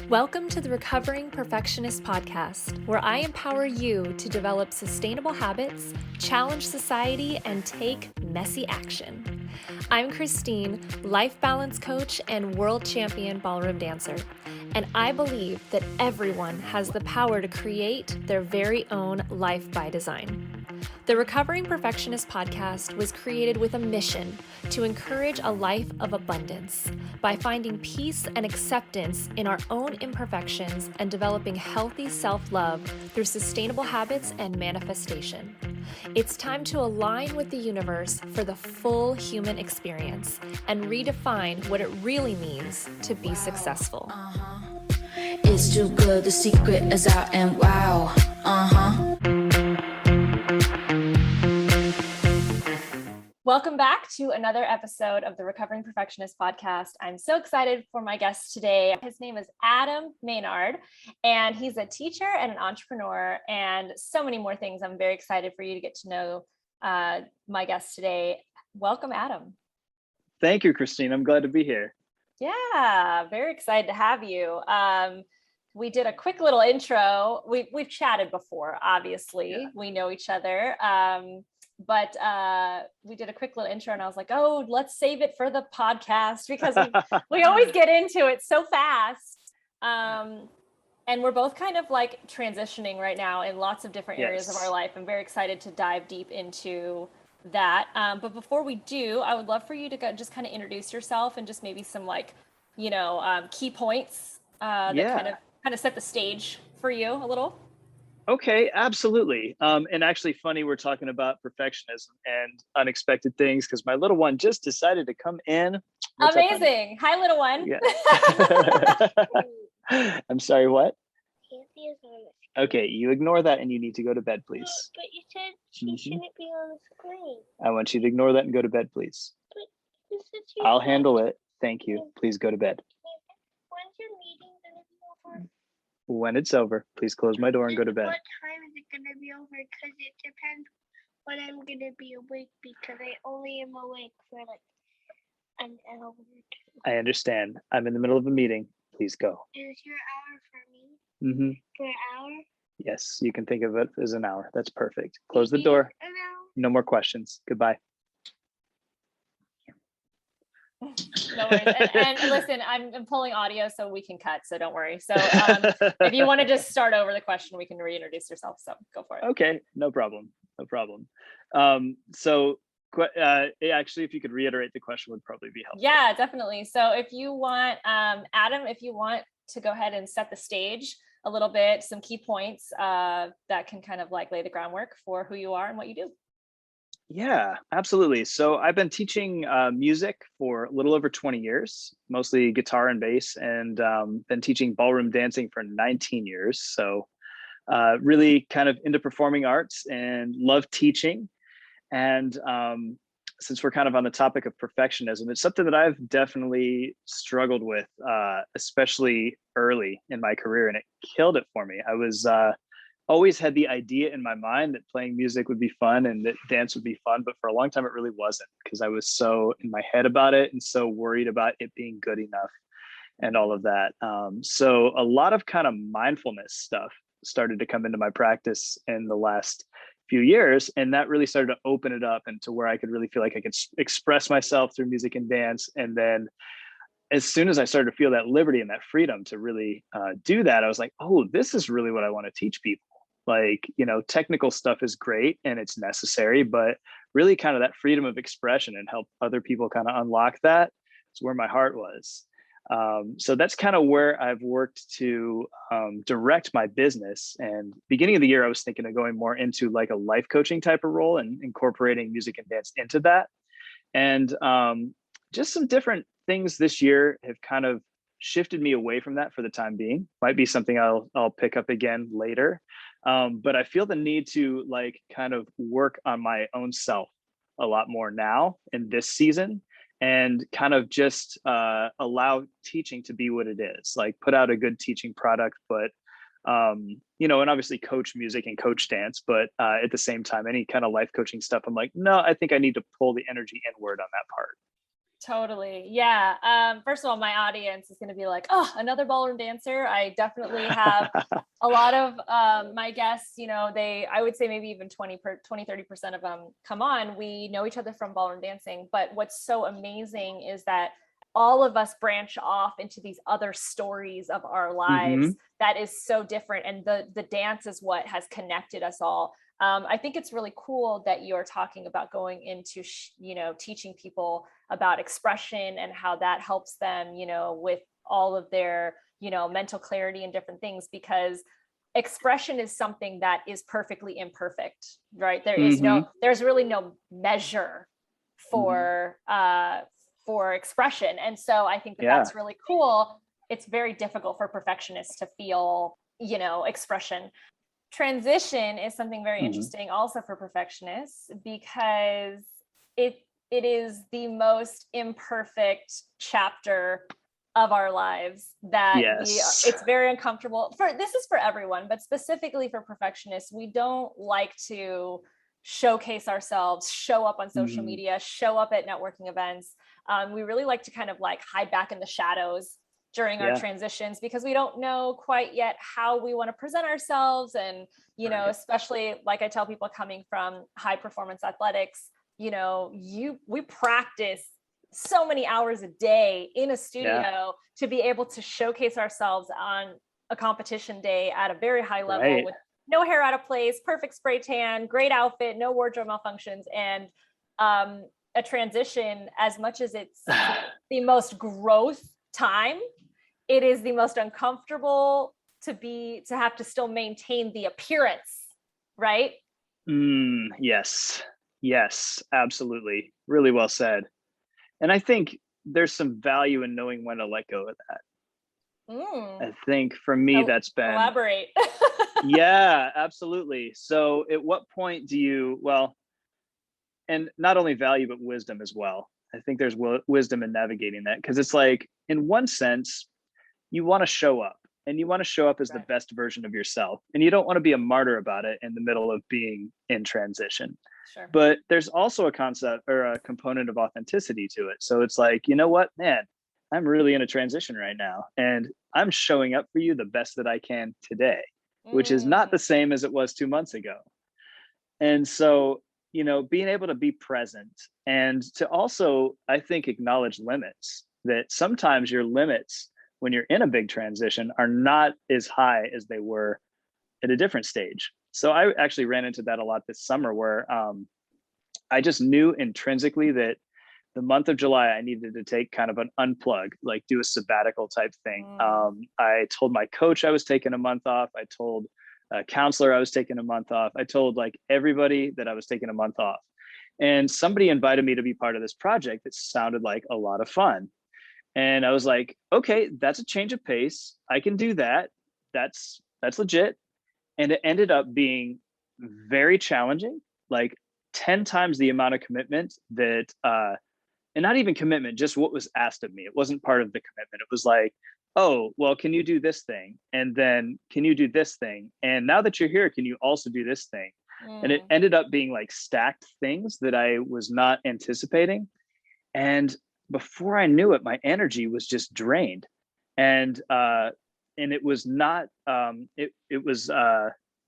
Welcome to the Recovering Perfectionist Podcast, where I empower you to develop sustainable habits, challenge society, and take messy action. I'm Christine, life balance coach and world champion ballroom dancer, and I believe that everyone has the power to create their very own life by design. The Recovering Perfectionist Podcast was created with a mission to encourage a life of abundance by finding peace and acceptance in our own imperfections and developing healthy self-love through sustainable habits and manifestation. It's time to align with the universe for the full human experience and redefine what it really means to be successful. It's too good, the secret is out and wow. Welcome back to another episode of the Recovering Perfectionist Podcast. I'm so excited for my guest today. His name is Adam Maynard, and he's a teacher and an entrepreneur and so many more things. I'm very excited for you to get to know my guest today. Welcome, Adam. Thank you, Christine. I'm glad to be here. Yeah, very excited to have you. We did a quick little intro. We've chatted before, obviously. Yeah. We know each other. But we did a quick little intro and I was like, oh, let's save it for the podcast because we always get into it so fast. And we're both kind of like transitioning right now in lots of different areas of our life. I'm very excited to dive deep into that. But before we do, I would love for you to just kind of introduce yourself and just maybe some like, key points that kind of set the stage for you a little. Okay, absolutely. And actually funny, we're talking about perfectionism and unexpected things because my little one just decided to come in. What's amazing. Hi, little one. Yeah. I'm sorry, what? Okay, you ignore that and you need to go to bed, please. No, but you said she shouldn't be on the screen. I want you to ignore that and go to bed, please. But I'll handle it. Thank you. Please go to bed. When's your meeting going to be over? When it's over, please close my door and go to bed. What time is it going to be over? Because it depends when I'm going to be awake because I only am awake for like an hour or two. I understand. I'm in the middle of a meeting. Please go. Is your hour for me? Mm-hmm. For an hour? Yes, you can think of it as an hour. That's perfect. Close the door. An hour? No more questions. Goodbye. No worries. And listen, I'm pulling audio so we can cut, so don't worry. So if you want to just start over the question, we can reintroduce yourself. So go for it. Okay, no problem. Actually, if you could reiterate the question would probably be helpful. Yeah, definitely. So if you want, Adam, if you want to go ahead and set the stage a little bit, some key points that can kind of like lay the groundwork for who you are and what you do. Yeah, absolutely. So I've been teaching music for a little over 20 years, mostly guitar and bass, and been teaching ballroom dancing for 19 years. So really kind of into performing arts and love teaching. And since we're kind of on the topic of perfectionism, it's something that I've definitely struggled with, especially early in my career, and it killed it for me. I was always had the idea in my mind that playing music would be fun and that dance would be fun, but for a long time it really wasn't because I was so in my head about it and so worried about it being good enough and all of that. So a lot of kind of mindfulness stuff started to come into my practice in the last few years, and that really started to open it up into where I could really feel like I could express myself through music and dance. And then as soon as I started to feel that liberty and that freedom to really do that, I was like, oh, this is really what I want to teach people. Like, technical stuff is great and it's necessary, but really kind of that freedom of expression and help other people kind of unlock that is where my heart was. So that's kind of where I've worked to direct my business. And beginning of the year, I was thinking of going more into like a life coaching type of role and incorporating music and dance into that. And just some different things this year have kind of shifted me away from that for the time being. Might be something I'll pick up again later. But I feel the need to like kind of work on my own self a lot more now in this season and kind of just allow teaching to be what it is, like put out a good teaching product, but and obviously coach music and coach dance, but at the same time, any kind of life coaching stuff, I'm like, no, I think I need to pull the energy inward on that part. Totally. Yeah. First of all, my audience is going to be like, oh, another ballroom dancer. I definitely have a lot of my guests, I would say maybe even 30% of them come on. We know each other from ballroom dancing. But what's so amazing is that all of us branch off into these other stories of our lives that is so different. And the dance is what has connected us all. I think it's really cool that you're talking about going into, teaching people about expression and how that helps them, with all of their, mental clarity and different things, because expression is something that is perfectly imperfect, right? There's really no measure for expression. And so I think that that's really cool. It's very difficult for perfectionists to feel, expression. Transition is something very interesting also for perfectionists, because it is the most imperfect chapter of our lives that it's very uncomfortable this is for everyone, but specifically for perfectionists. We don't like to showcase ourselves, show up on social media, show up at networking events. We really like to kind of like hide back in the shadows during our transitions, because we don't know quite yet how we want to present ourselves. And, especially like I tell people coming from high performance athletics, we practice so many hours a day in a studio to be able to showcase ourselves on a competition day at a very high level with no hair out of place, perfect spray tan, great outfit, no wardrobe malfunctions. And a transition, as much as it's the most growth time, it is the most uncomfortable to have to still maintain the appearance, right? Yes, absolutely. Really well said. And I think there's some value in knowing when to let go of that. I think for me, that's been... Elaborate. Yeah, absolutely. So at what point do you, and not only value, but wisdom as well. I think there's wisdom in navigating that, because it's like, in one sense, you want to show up, and you want to show up as the best version of yourself. And you don't want to be a martyr about it in the middle of being in transition. Sure. But there's also a concept or a component of authenticity to it. So it's like, you know what, man, I'm really in a transition right now, and I'm showing up for you the best that I can today, which is not the same as it was 2 months ago. And so, being able to be present, and to also, I think, acknowledge limits, that sometimes your limits when you're in a big transition are not as high as they were at a different stage. So I actually ran into that a lot this summer, where I just knew intrinsically that the month of July, I needed to take kind of an unplug, like do a sabbatical type thing. I told my coach I was taking a month off. I told a counselor I was taking a month off. I told like everybody that I was taking a month off. And somebody invited me to be part of this project that sounded like a lot of fun. And I was like, okay, that's a change of pace. I can do that. That's legit. And it ended up being very challenging, like 10 times the amount of commitment that, and not even commitment, just what was asked of me. It wasn't part of the commitment. It was like, oh, well, can you do this thing? And then can you do this thing? And now that you're here, can you also do this thing? And it ended up being like stacked things that I was not anticipating. And before I knew it, my energy was just drained. And it was not, it was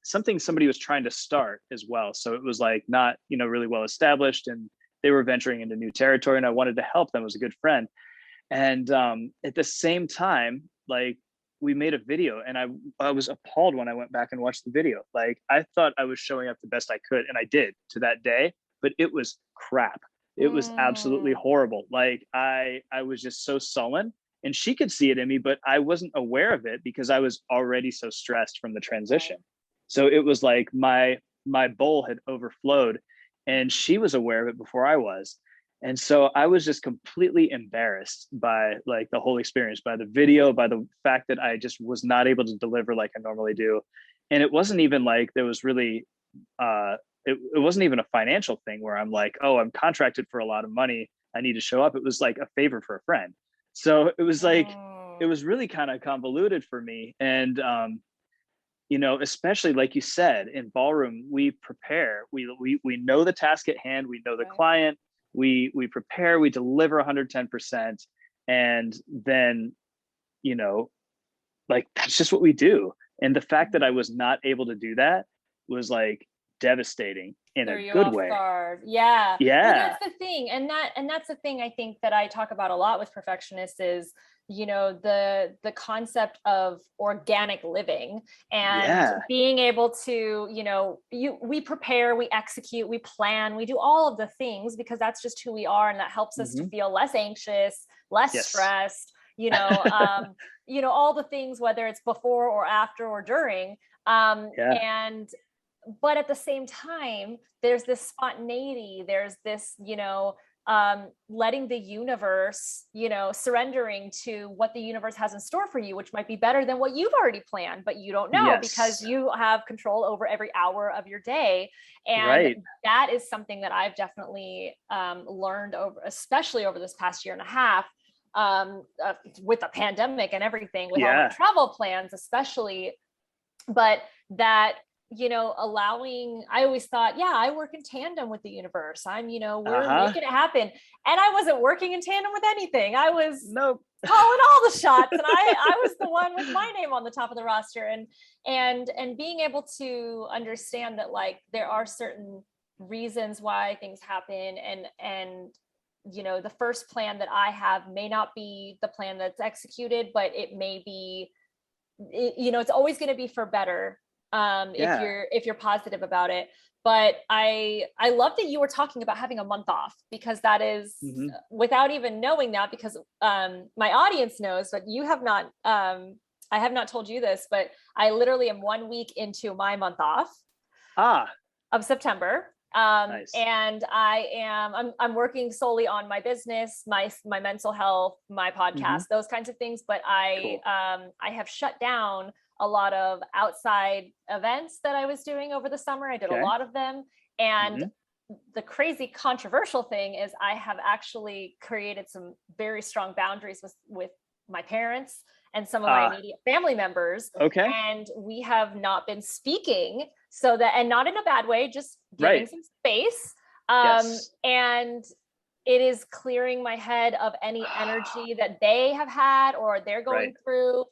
something somebody was trying to start as well. So it was like not, really well established, and they were venturing into new territory, and I wanted to help them as a good friend. And at the same time, like, we made a video, and I was appalled when I went back and watched the video. Like, I thought I was showing up the best I could, and I did to that day, but it was crap. It was absolutely horrible. Like, I was just so sullen, and she could see it in me, but I wasn't aware of it because I was already so stressed from the transition. So it was like my bowl had overflowed, and she was aware of it before I was. And so I was just completely embarrassed by like the whole experience, by the video, by the fact that I just was not able to deliver like I normally do. And it wasn't even like there was really, it wasn't even a financial thing where I'm like, oh, I'm contracted for a lot of money, I need to show up. It was like a favor for a friend. So it was like, it was really kind of convoluted for me. And, especially like you said, in ballroom, we prepare, we know the task at hand, we know the client, we prepare, we deliver 110%, and then, you know, like that's just what we do. And the fact that I was not able to do that was like devastating in Threw a you good off way. guard. Yeah. Well, Yeah. that's the thing. And that's the thing I think that I talk about a lot with perfectionists is, you know, the concept of organic living and Yeah. being able to, you know, we prepare, we execute, we plan, we do all of the things because that's just who we are. And that helps us to feel less anxious, less stressed, you know, all the things, whether it's before or after or during. And but at the same time, there's this spontaneity, there's this, you know, letting the universe, you know, surrendering to what the universe has in store for you, which might be better than what you've already planned, but you don't know because you have control over every hour of your day. And that is something that I've definitely learned over, especially over this past year and a half, with the pandemic and everything, with all my travel plans, especially, but that, you know, I always thought, I work in tandem with the universe. I'm, you know, we're making it happen. And I wasn't working in tandem with anything. I was calling all the shots, and I was the one with my name on the top of the roster, and being able to understand that, like, there are certain reasons why things happen, and you know, the first plan that I have may not be the plan that's executed, but it may be, you know, it's always going to be for better. If you're positive about it. But I love that you were talking about having a month off, because that is without even knowing that, because my audience knows, but you have not, I have not told you this, but I literally am 1 week into my month off of September. And I'm working solely on my business, my mental health, my podcast, those kinds of things. But I have shut down a lot of outside events that I was doing over the summer. I did a lot of them. And the crazy controversial thing is I have actually created some very strong boundaries with my parents and some of my immediate family members. And we have not been speaking, so that, and not in a bad way, just giving some space. And it is clearing my head of any energy that they have had or they're going through.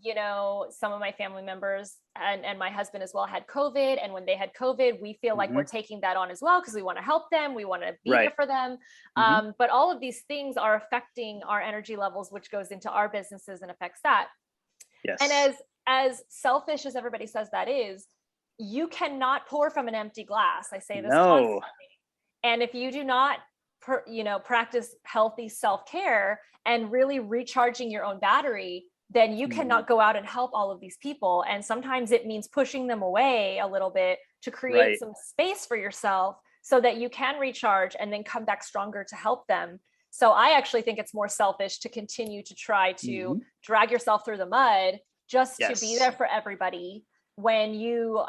You know, some of my family members and my husband as well had COVID. And when they had COVID, we feel like we're taking that on as well, because we want to help them. We want to be there for them. But all of these things are affecting our energy levels, which goes into our businesses and affects that. And as selfish as everybody says that is, you cannot pour from an empty glass. I say this constantly. And if you do not practice healthy self-care and really recharging your own battery, then you cannot go out and help all of these people. And sometimes it means pushing them away a little bit to create some space for yourself so that you can recharge and then come back stronger to help them. So I actually think it's more selfish to continue to try to drag yourself through the mud just to be there for everybody when you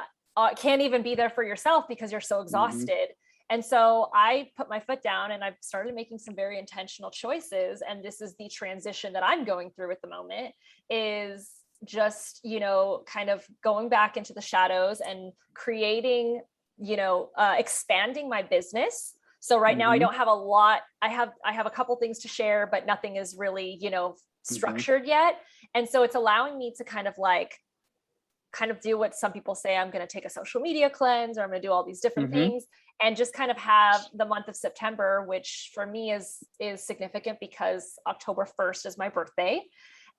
can't even be there for yourself because you're so exhausted. And so I put my foot down and I've started making some very intentional choices. And this is the transition that I'm going through at the moment, is just, you know, kind of going back into the shadows and creating, you know, expanding my business. So right now I don't have a lot. I have a couple things to share, but nothing is really, you know, structured yet. And so it's allowing me to kind of do what some people say, I'm going to take a social media cleanse, or I'm going to do all these different things, and just kind of have the month of September, which for me is significant because October 1st is my birthday.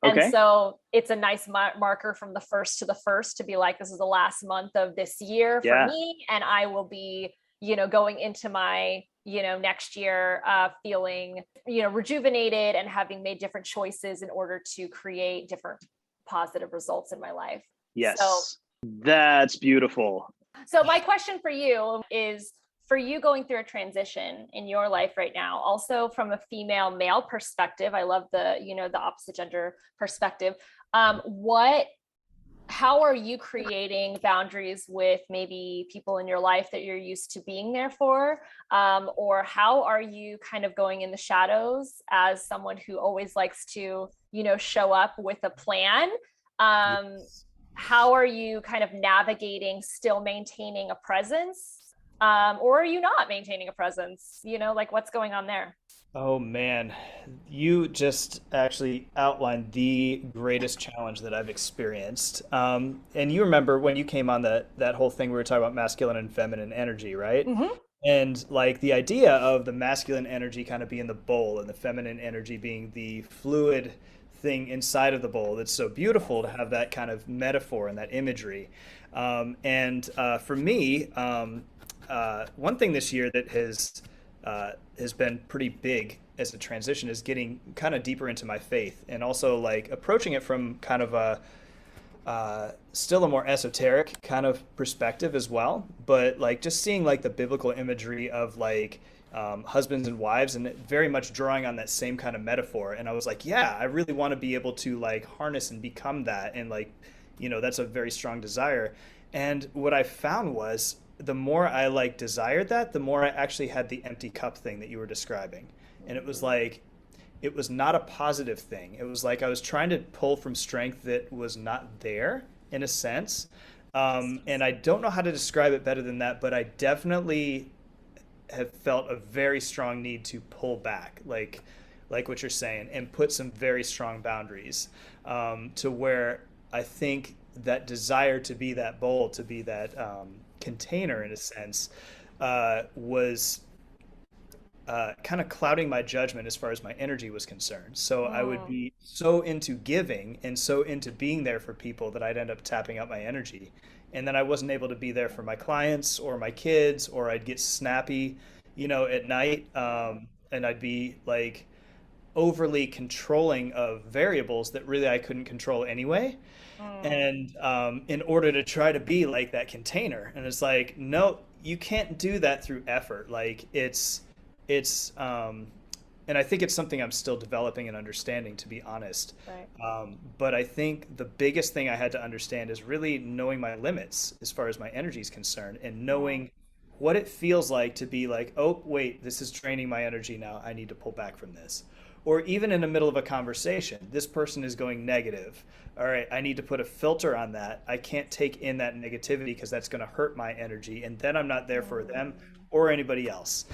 And so it's a nice marker from the 1st to the 1st to be like, this is the last month of this year for me. And I will be, you know, going into my, you know, next year feeling, you know, rejuvenated and having made different choices in order to create different positive results in my life. So, that's beautiful. So my question for you is, for you going through a transition in your life right now, also from a female male perspective, I love the, you know, the opposite gender perspective. How are you creating boundaries with maybe people in your life that you're used to being there for? Or how are you kind of going in the shadows as someone who always likes to, you know, show up with a plan? How are you kind of navigating still maintaining a presence Or are you not maintaining a presence? Like what's going on there? Oh man, you just actually outlined the greatest challenge that I've experienced. And you remember when you came on that whole thing we were talking about masculine and feminine energy, right? Hmm. And like the idea of the masculine energy kind of being the bowl and the feminine energy being the fluid thing inside of the bowl. That's so beautiful to have that kind of metaphor and that imagery. And for me, one thing this year that has been pretty big as a transition is getting kind of deeper into my faith and also like approaching it from kind of a still a more esoteric kind of perspective as well, but like just seeing like the biblical imagery of like husbands and wives and very much drawing on that same kind of metaphor. And I was like, yeah, I really want to be able to like harness and become that. And like, that's a very strong desire. And what I found was the more I like desired that, the more I actually had the empty cup thing that you were describing. And it was like, it was not a positive thing. It was like I was trying to pull from strength that was not there in a sense. And I don't know how to describe it better than that, but I definitely have felt a very strong need to pull back, like what you're saying, and put some very strong boundaries to where I think that desire to be that bowl, to be that container in a sense, was kind of clouding my judgment as far as my energy was concerned. So I would be so into giving and so into being there for people that I'd end up tapping out my energy. And then I wasn't able to be there for my clients or my kids, or I'd get snappy, at night. And I'd be like overly controlling of variables that really I couldn't control anyway. And in order to try to be like that container. And it's like, no, you can't do that through effort. Like it's and I think it's something I'm still developing and understanding, to be honest. Right. But I think the biggest thing I had to understand is really knowing my limits as far as my energy is concerned, and knowing what it feels like to be like, oh, wait, this is draining my energy now. I need to pull back from this. Or even in the middle of a conversation, this person is going negative. All right, I need to put a filter on that. I can't take in that negativity because that's going to hurt my energy. And then I'm not there for them or anybody else.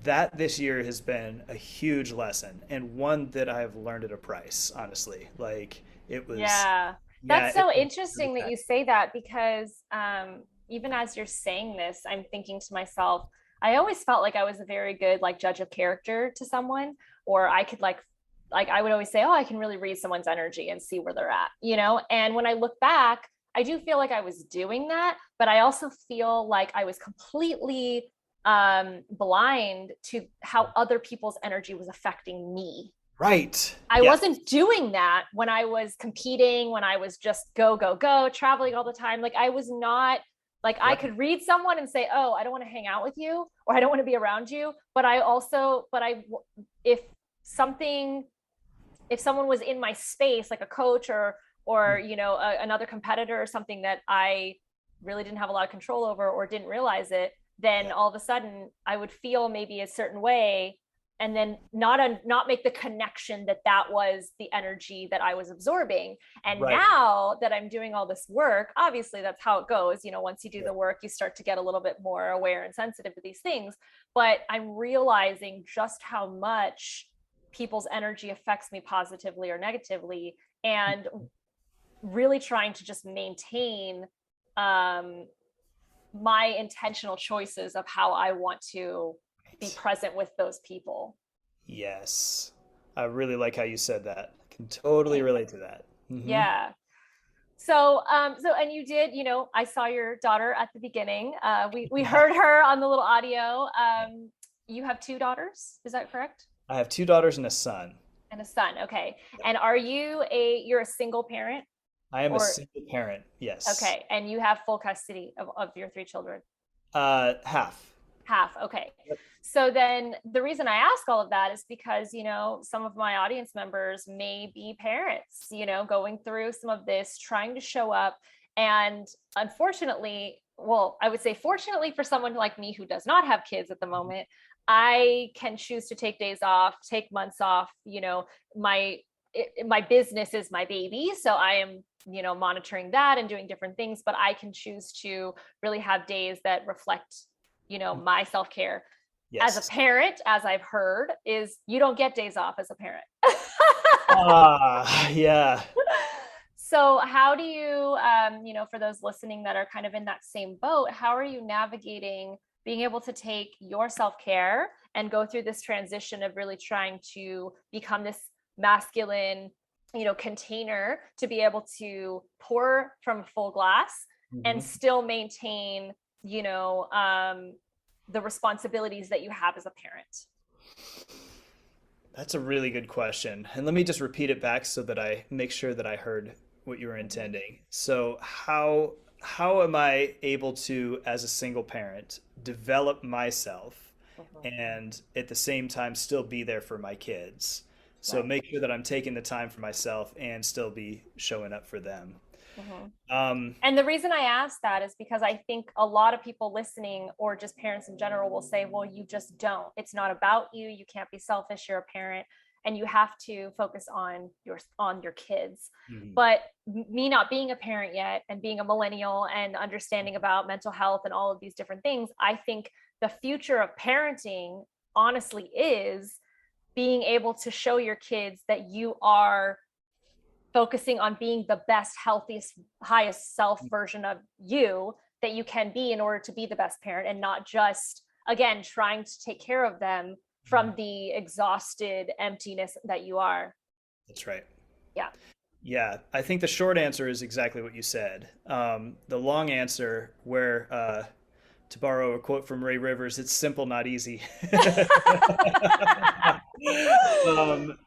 That this year has been a huge lesson, and one that I have learned at a price, honestly. Like it was, Yeah. yeah, That's so it was interesting that really you say that because even as you're saying this, I'm thinking to myself, I always felt like I was a very good like judge of character to someone, or I could like I would always say, oh, I can really read someone's energy and see where they're at. And when I look back, I do feel like I was doing that, but I also feel like I was completely blind to how other people's energy was affecting me. right. I Yeah, wasn't doing that when I was competing, when I was just go, go, go, traveling all the time. Like I was not like I right, could read someone and say, oh, I don't want to hang out with you, or I don't want to be around you. But if something, if someone was in my space, like a coach or another competitor or something that I really didn't have a lot of control over or didn't realize it, then yeah, all of a sudden I would feel maybe a certain way and then not make the connection that was the energy that I was absorbing. And right. now that I'm doing all this work, obviously that's how it goes. Once you do the work, you start to get a little bit more aware and sensitive to these things. But I'm realizing just how much people's energy affects me positively or negatively, and really trying to just maintain my intentional choices of how I want to be present with those people. Yes. I really like how you said that. I can totally relate to that. Yeah. So and you did, I saw your daughter at the beginning. We Yeah. heard her on the little audio. You have two daughters, is that correct? I have two daughters and a son. And a son. Okay. Yeah. And you're a single parent, I am a or single parent. Yes. okay, and you have full custody of your three children? Half. Half. Okay. Yep. So then the reason I ask all of that is because, some of my audience members may be parents, going through some of this, trying to show up. And unfortunately, well, I would say fortunately for someone like me who does not have kids at the moment, I can choose to take days off, take months off. My business is my baby. So I am, monitoring that and doing different things, but I can choose to really have days that reflect my self-care. As a Yes. parent, as I've heard, is you don't get days off as a parent. Yeah. So how do you, for those listening that are kind of in that same boat, how are you navigating being able to take your self-care and go through this transition of really trying to become this masculine, container to be able to pour from a full glass and Mhm. still maintain, the responsibilities that you have as a parent? That's a really good question. And let me just repeat it back so that I make sure that I heard what you were Mhm. intending. So how am I able to, as a single parent, develop myself Mhm. and at the same time still be there for my kids? So Right. make sure that I'm taking the time for myself and still be showing up for them. Mhm. Um, And the reason I ask that is because I think a lot of people listening, or just parents in general, will say, well, you just don't. It's not about you. You can't be selfish. You're a parent and you have to focus on your kids. mhm, But me not being a parent yet and being a millennial and understanding about mental health and all of these different things, I think the future of parenting honestly is being able to show your kids that you are focusing on being the best, healthiest, highest self version of you that you can be in order to be the best parent, and not just, again, trying to take care of them mhm. from the exhausted emptiness that you are. That's right. Yeah. Yeah, I think the short answer is exactly what you said. The long answer, where to borrow a quote from Ray Rivers, it's simple, not easy.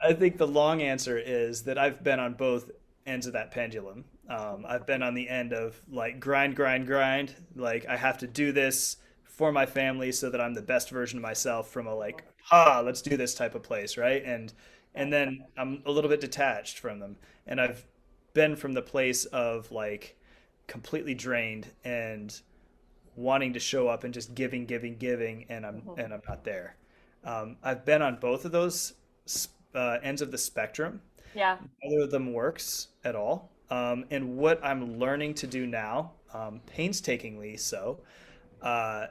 I think the long answer is that I've been on both ends of that pendulum. I've been on the end of like grind, grind, grind. Like I have to do this for my family so that I'm the best version of myself from a like, let's do this type of place, right? And Right. then I'm a little bit detached from them. And I've been from the place of like completely drained and wanting to show up and just giving, giving, giving, and Mhm. I'm not there. I've been on both of those ends of the spectrum. Yeah. Neither of them works at all. And what I'm learning to do now, painstakingly so, uh,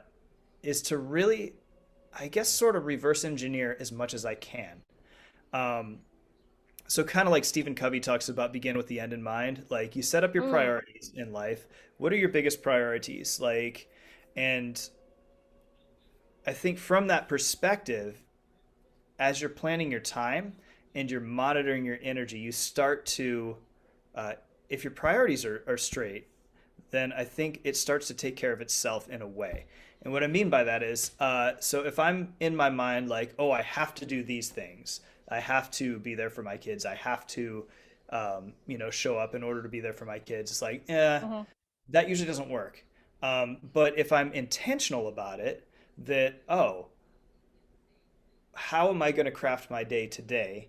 is to really, I guess, sort of reverse engineer as much as I can. Um, so kind of like Stephen Covey talks about, begin with the end in mind. Like you set up your Mm. priorities in life. What are your biggest priorities? Like, and I think from that perspective, as you're planning your time and you're monitoring your energy, you start to, uh, if your priorities are straight, then I think it starts to take care of itself in a way. And what I mean by that is, so if I'm in my mind like, oh, I have to do these things, I have to be there for my kids, I have to, show up in order to be there for my kids. It's like, Mhm. that usually doesn't work. But if I'm intentional about it, that, oh, how am I going to craft my day today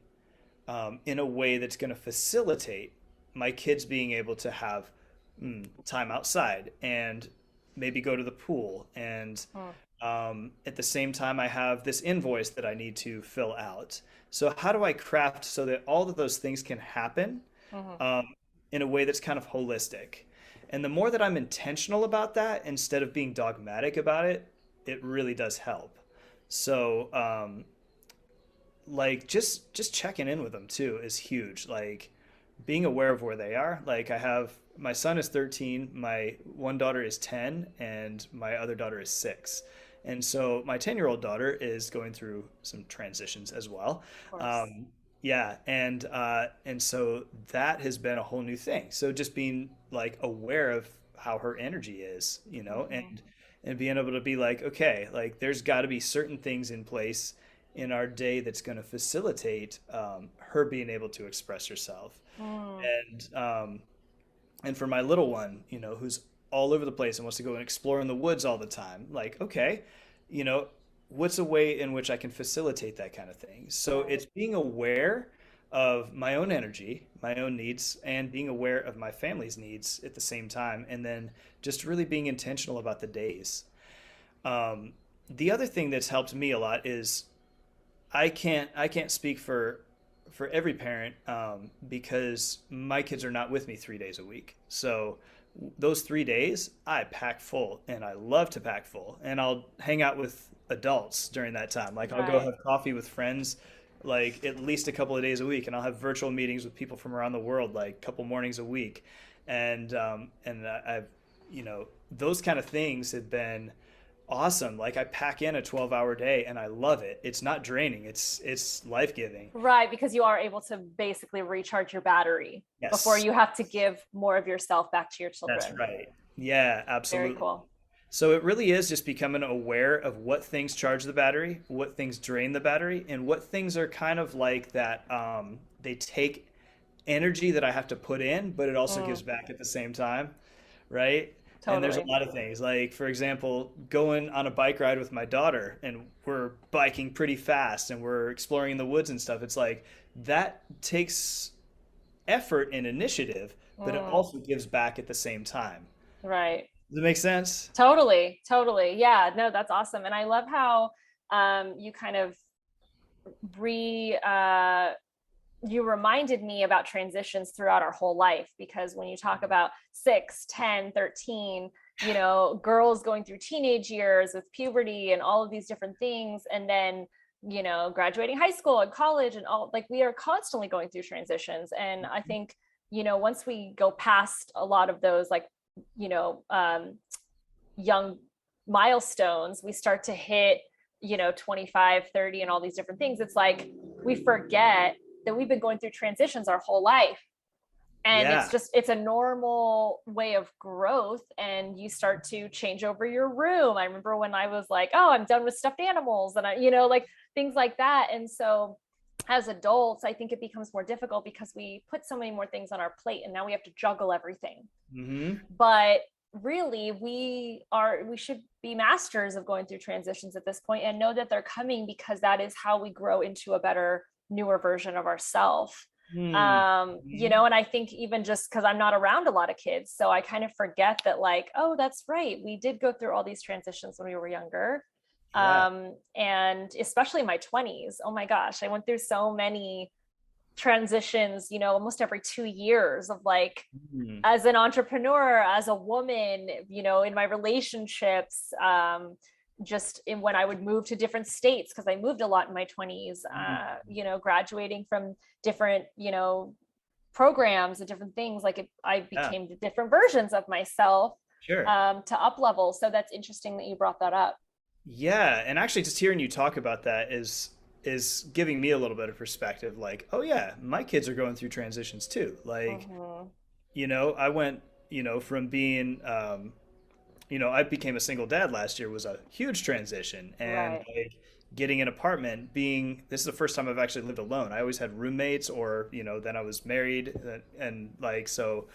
in a way that's going to facilitate my kids being able to have time outside and maybe go to the pool. And Mm. at the same time, I have this invoice that I need to fill out. So, how do I craft so that all of those things can happen Mhm. um, in a way that's kind of holistic? And the more that I'm intentional about that instead of being dogmatic about it, it really does help. So, like just checking in with them too is huge. Like being aware of where they are. Like I have my son is 13, my one daughter is 10, and my other daughter is 6. And so my 10-year-old daughter is going through some transitions as well. Of course. Yeah, and so that has been a whole new thing. So just being like aware of how her energy is, Mhm. and being able to be like, okay, like there's got to be certain things in place in our day that's going to facilitate her being able to express herself. Mm. And for my little one, who's all over the place and wants to go and explore in the woods all the time, like, okay, you know, what's a way in which I can facilitate that kind of thing? So Right. it's being aware of my own energy, my own needs, and being aware of my family's needs at the same time, and then just really being intentional about the days. Um, the other thing that's helped me a lot is I can't speak for every parent because my kids are not with me 3 days a week. So those 3 days, I pack full, and I love to pack full. And I'll hang out with adults during that time. Like I'll go Right. have coffee with friends like at least a couple of days a week, and I'll have virtual meetings with people from around the world like a couple mornings a week. I've, those kind of things have been awesome. Like I pack in a 12-hour day and I love it. It's not draining. It's life-giving. Right, because you are able to basically recharge your battery before Yes, you have to give more of yourself back to your that's children. right. Yeah, Very absolutely. cool. So it really is just becoming aware of what things charge the battery, what things drain the battery, and what things are kind of like that they take energy that I have to put in, but it also Mm, gives back at the same time, right? And there's a totally. lot of things, like for example, going on a bike ride with my daughter, and we're biking pretty fast and we're exploring the woods and stuff. It's like that takes effort and initiative, but it Mm, also gives back at the same time. right. Does it make sense? Totally. Totally. Yeah. No, that's awesome. And I love how you kind of re you reminded me about transitions throughout our whole life, because when you talk about 6, 10, 13, girls going through teenage years with puberty and all of these different things, and then graduating high school and college and all, like we are constantly going through transitions. And I think once we go past a lot of those, like you know um, young milestones, we start to hit 25, 30, and all these different things. It's like we forget that we've been going through transitions our whole life, and Yeah. it's a normal way of growth, and you start to change over your room. I remember when I was like, oh, I'm done with stuffed animals, and I like things like that. And so as adults, I think it becomes more difficult because we put so many more things on our plate, and now we have to juggle everything. Hmm. But really, we should be masters of going through transitions at this point, and know that they're coming, because that is how we grow into a better, newer version of ourselves. Hmm. And I think even just because I'm not around a lot of kids, so I kind of forget that, like, oh, that's right, we did go through all these transitions when we were younger. Yeah. And especially in my 20s, oh my gosh, I went through so many transitions, almost every 2 years, of like, Hmm. as an entrepreneur, as a woman, in my relationships, just in when I would move to different states, because I moved a lot in my 20s, graduating from different, programs and different things, like I Yeah. became the different versions of myself, Sure. to up level. So that's interesting that you brought that up. Yeah, and actually just hearing you talk about that is giving me a little bit of perspective, like, oh yeah, my kids are going through transitions too. Like, Mhm. I went, from being I became a single dad last year was a huge transition. And Right. like getting an apartment, being this is the first time I've actually lived alone. I always had roommates, or then I was married, and like so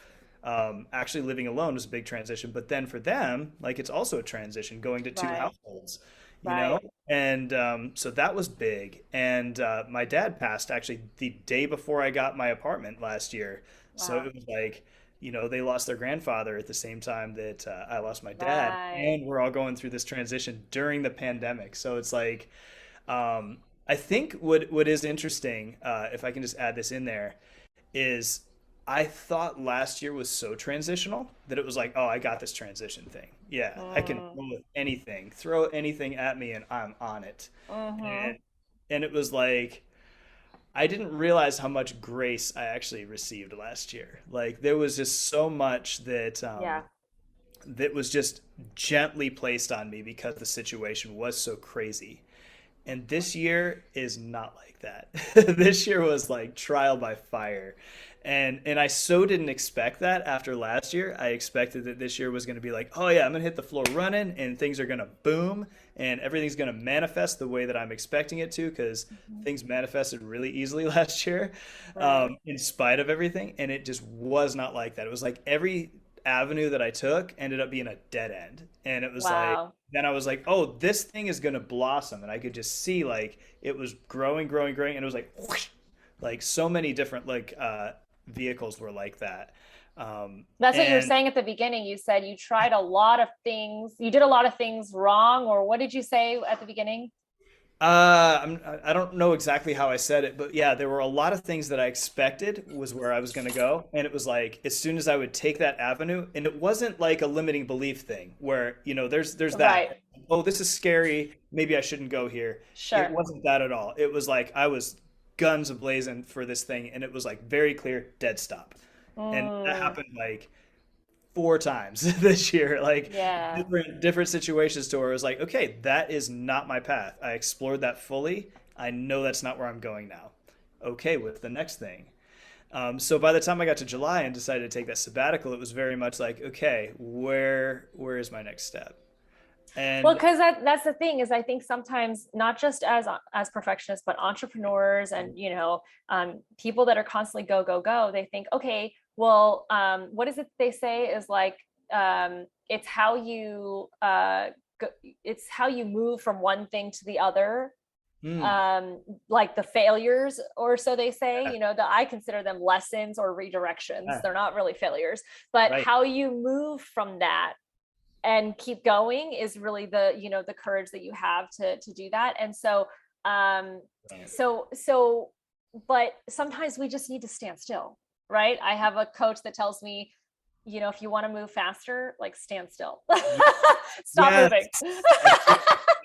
actually living alone was a big transition. But then for them, like it's also a transition going to two Right. households, you know? Right. And so that was big. And my dad passed actually the day before I got my apartment last year. So Wow. it was like, they lost their grandfather at the same time that I lost my dad. Right. And we're all going through this transition during the pandemic. So it's like, I think what is interesting, if I can just add this in there, is I thought last year was so transitional that it was like, oh, I got this transition thing. Yeah, I can Mm. roll with anything, throw anything at me, and I'm on it. Mm-hmm. And and it was like I didn't realize how much grace I actually received last year. Like there was just so much Yeah. that was just gently placed on me because the situation was so crazy. And this year is not like that. This year was like trial by fire. And I so didn't expect that after last year. I expected that this year was going to be like, oh yeah, I'm going to hit the floor running and things are going to boom and everything's going to manifest the way that I'm expecting it to, because Mhm. things manifested really easily last year, Right. in spite of everything. And it just was not like that. It was like every avenue that I took ended up being a dead end. And it was like, Wow. then I was like, oh, this thing is going to blossom. And I could just see like it was growing, growing, growing. And it was like, whoosh, like so many different like vehicles were like that. That's what you were And saying at the beginning. You said you tried a lot of things. You did a lot of things wrong, or what did you say at the beginning? I don't know exactly how I said it, but yeah, there were a lot of things that I expected was where I was going to go. And it was like, as soon as I would take that avenue, and it wasn't like a limiting belief thing where, there's that, Right. oh, this is scary. Maybe I shouldn't go here. It Sure. wasn't that at all. It was like, I was guns ablazing for this thing. And it was like very clear, dead stop. And that Mm, happened like four times this year, like yeah. different situations to where I was like, okay, that is not my path. I explored that fully. I know that's not where I'm going now. Okay, with the next thing. So by the time I got to July and decided to take that sabbatical, it was very much like, okay, where is my next step? Well, And because that's the thing is I think sometimes not just as perfectionists, but entrepreneurs and people that are constantly go go go. They think, okay, well, what is it they say is like it's how you it's how you move from one thing to the other. mm, Like the failures, or so they say. That I consider them lessons or redirections. yeah, They're not really failures, but right. how you move from that and keep going is really the courage that you have to do that. And so so but sometimes we just need to stand still, right? I have a coach that tells me, if you want to move faster, like stand still. Stop Yes, moving.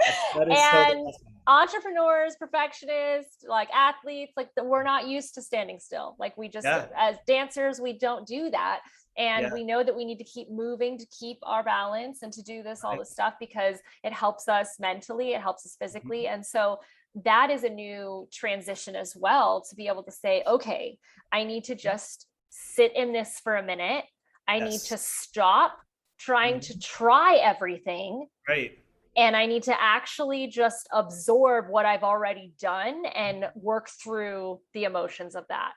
I think that is so And awesome. entrepreneurs, perfectionists, like athletes, like we're not used to standing still. Like we just, Yeah, as dancers, we don't do that. And yeah, we know that we need to keep moving to keep our balance and to do all right. this stuff because it helps us mentally, it helps us physically. Mhm. And so that is a new transition as well, to be able to say, okay, I need to just sit in this for a minute. I need Yes, to stop trying to mhm, try everything, right. and I need to actually just absorb what I've already done and work through the emotions of that.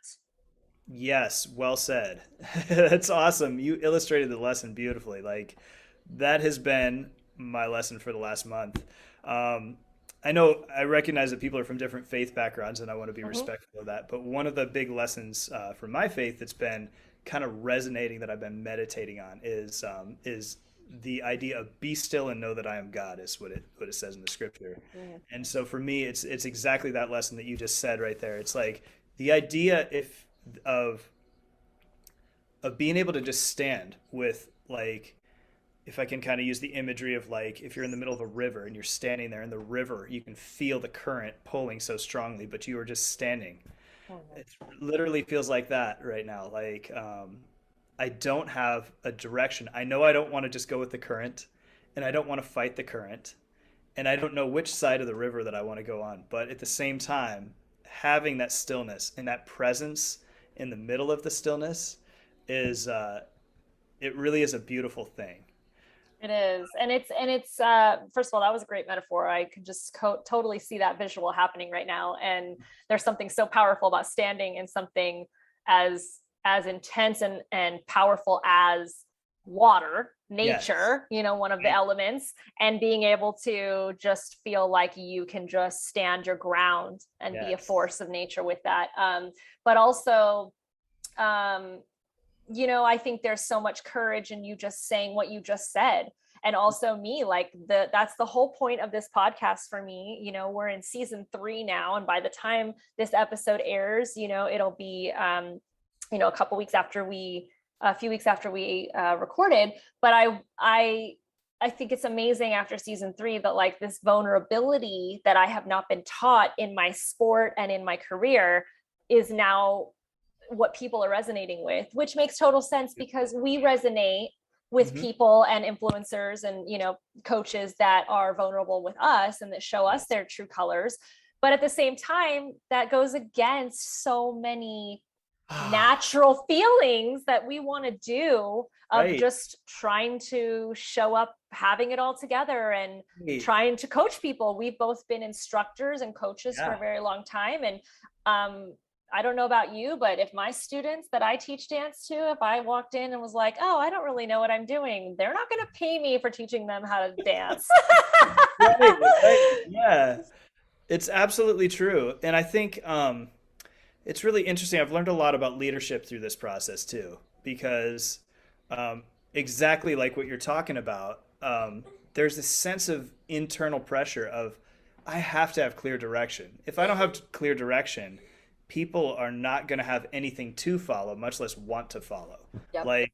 Yes, well said. That's awesome. You illustrated the lesson beautifully. Like that has been my lesson for the last month. Um, I know I recognize that people are from different faith backgrounds, and I want to be Mhm. respectful of that. But one of the big lessons from my faith that's been kind of resonating that I've been meditating on is the idea of be still and know that I am God is what it says in the scripture. Mhm. And so for me, it's exactly that lesson that you just said right there. It's like the idea if of being able to just stand with like if I can kind of use the imagery of like if you're in the middle of a river and you're standing there in the river, you can feel the current pulling so strongly, but you are just standing. Mhm. It literally feels like that right now. Like I don't have a direction. I know I don't want to just go with the current, and I don't want to fight the current, and I don't know which side of the river that I want to go on. But at the same time, having that stillness and that presence in the middle of the stillness is it really is a beautiful thing. It is. And it's first of all, that was a great metaphor. I could just totally see that visual happening right now. And there's something so powerful about standing in something as intense and powerful as water, Yes. nature, one of the Right. elements, and being able to just feel like you can just stand your ground and be a Yes. force of nature with that. But also, um, I think there's so much courage in you just saying what you just said. And also me, like that's the whole point of this podcast for me. We're in season 3 now. And by the time this episode airs, it'll be, a few weeks after we recorded. But I think it's amazing after season 3 that like this vulnerability that I have not been taught in my sport and in my career is now what people are resonating with, which makes total sense because we resonate with Hmm. people and influencers and coaches that are vulnerable with us and that show us Yes. their true colors. But at the same time, that goes against so many natural feelings that we want to do, of Right. just trying to show up having it all together and Right. trying to coach people. We've both been instructors and coaches for a Yeah. very long time, and I don't know about you, but if my students that I teach dance to, if I walked in and was like, oh, I don't really know what I'm doing, they're not going to pay me for teaching them how to dance. Right. Right. Yeah. It's absolutely true. And I think it's really interesting. I've learned a lot about leadership through this process too, because um, exactly like what you're talking about, there's this sense of internal pressure of, I have to have clear direction. If I don't have clear direction, people are not going to have anything to follow, much less want to follow. Yep.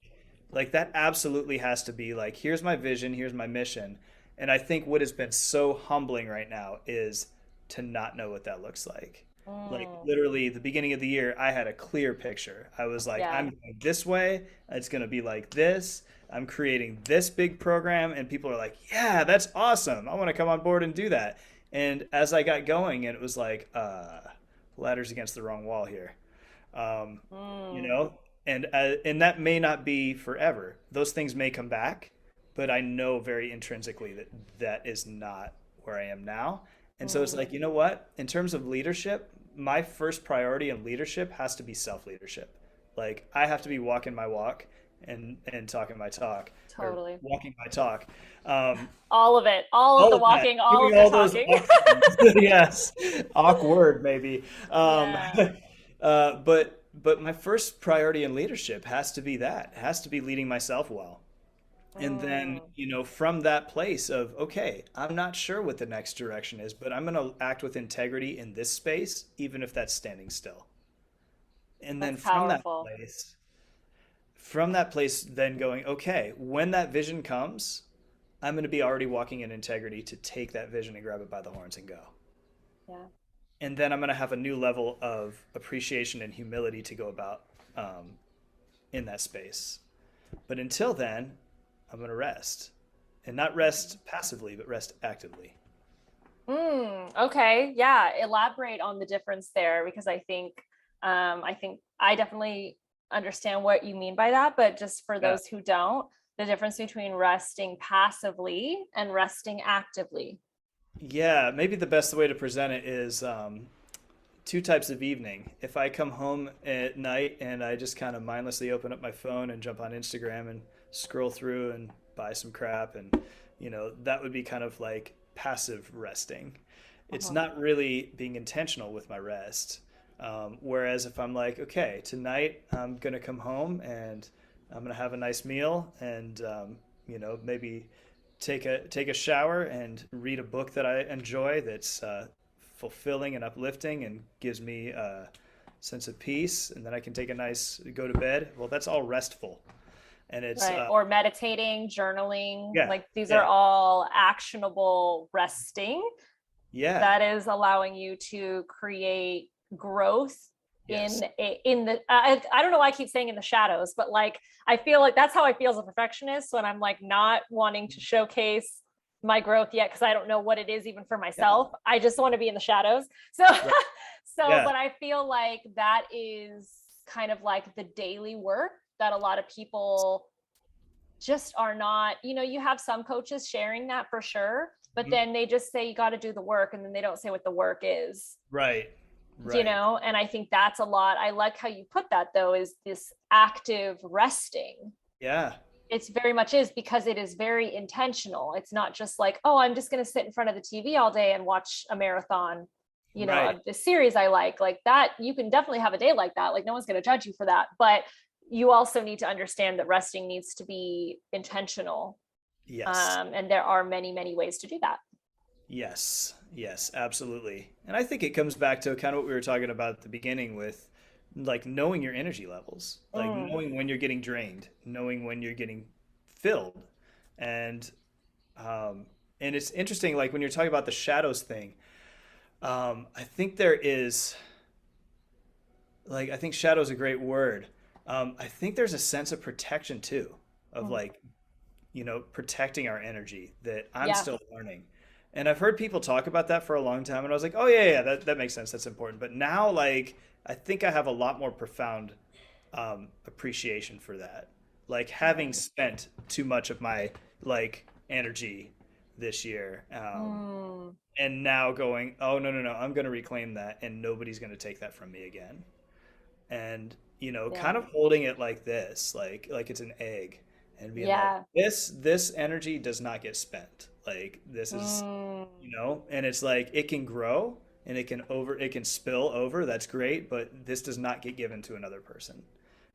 Like that absolutely has to be like, here's my vision, here's my mission. And I think what has been so humbling right now is to not know what that looks like. Like literally the beginning of the year, I had a clear picture. I was like, Yeah. I'm going this way. It's going to be like this. I'm creating this big program. And people are like, yeah, that's awesome. I want to come on board and do that. And as I got going, and it was like, ladder's against the wrong wall here. You know, and that may not be forever. Those things may come back, but I know very intrinsically that that is not where I am now. And so it's like, you know what? In terms of leadership, my first priority in leadership has to be self-leadership. Like I have to be walking my walk and talking my talk. Totally. Or walking my talk. All of it, all of the walking, all of the talking. Yes, awkward maybe. Yeah. But my first priority in leadership has to be that. It has to be leading myself well. And then, you know, from that place of, okay, I'm not sure what the next direction is, but I'm going to act with integrity in this space, even if that's standing still. And then That's powerful. from that place, then going, okay, when that vision comes, I'm going to be already walking in integrity to take that vision and grab it by the horns and go. Yeah. And then I'm going to have a new level of appreciation and humility to go about in that space. But until then, I'm going to rest, and not rest passively, but rest actively. Okay. Yeah. Elaborate on the difference there, because I think I definitely understand what you mean by that, but just for those who don't, the difference between resting passively and resting actively. Yeah, maybe the best way to present it is two types of evening. If I come home at night and I just kind of mindlessly open up my phone and jump on Instagram and scroll through and buy some crap, and you know, that would be kind of like passive resting. It's not really being intentional with my rest. Whereas if I'm like, okay, tonight I'm gonna come home and I'm gonna have a nice meal and you know, maybe take a shower and read a book that I enjoy that's fulfilling and uplifting and gives me a sense of peace, and then I can take a nice go to bed. Well, that's all restful. And it's right. Or meditating, journaling, yeah, like these are all actionable resting. Yeah. That is allowing you to create growth Yes. in the I don't know why I keep saying in the shadows, but like I feel like that's how I feel as a perfectionist when I'm like not wanting to showcase my growth yet because I don't know what it is even for myself. I just want to be in the shadows. So Right. but I feel like that is kind of like the daily work that a lot of people just are not, you know, you have some coaches sharing that for sure, but then they just say you got to do the work and then they don't say what the work is. Right. You know, and I think that's a lot. I like how you put that though, is this active resting. Yeah. It's very much is because it is very intentional. It's not just like, oh, I'm just going to sit in front of the TV all day and watch a marathon, you know, of the series I like that. You can definitely have a day like that. Like no one's going to judge you for that, but you also need to understand that resting needs to be intentional. Yes. And there are many, many ways to do that. Yes. Yes, absolutely. And I think it comes back to kind of what we were talking about at the beginning with like knowing your energy levels, like knowing when you're getting drained, knowing when you're getting filled. And it's interesting, like when you're talking about the shadows thing, I think there is like, I think shadow is a great word. I think there's a sense of protection too, of like, you know, protecting our energy that I'm still learning. And I've heard people talk about that for a long time. And I was like, oh yeah, that makes sense. That's important. But now like, I think I have a lot more profound appreciation for that. Like having spent too much of my like energy this year. And now going, oh no, I'm going to reclaim that and nobody's going to take that from me again. And, you know, kind of holding it like this, like it's an egg and being like, this energy does not get spent. Like this is, you know, and it's like, it can grow and it can spill over. That's great. But this does not get given to another person.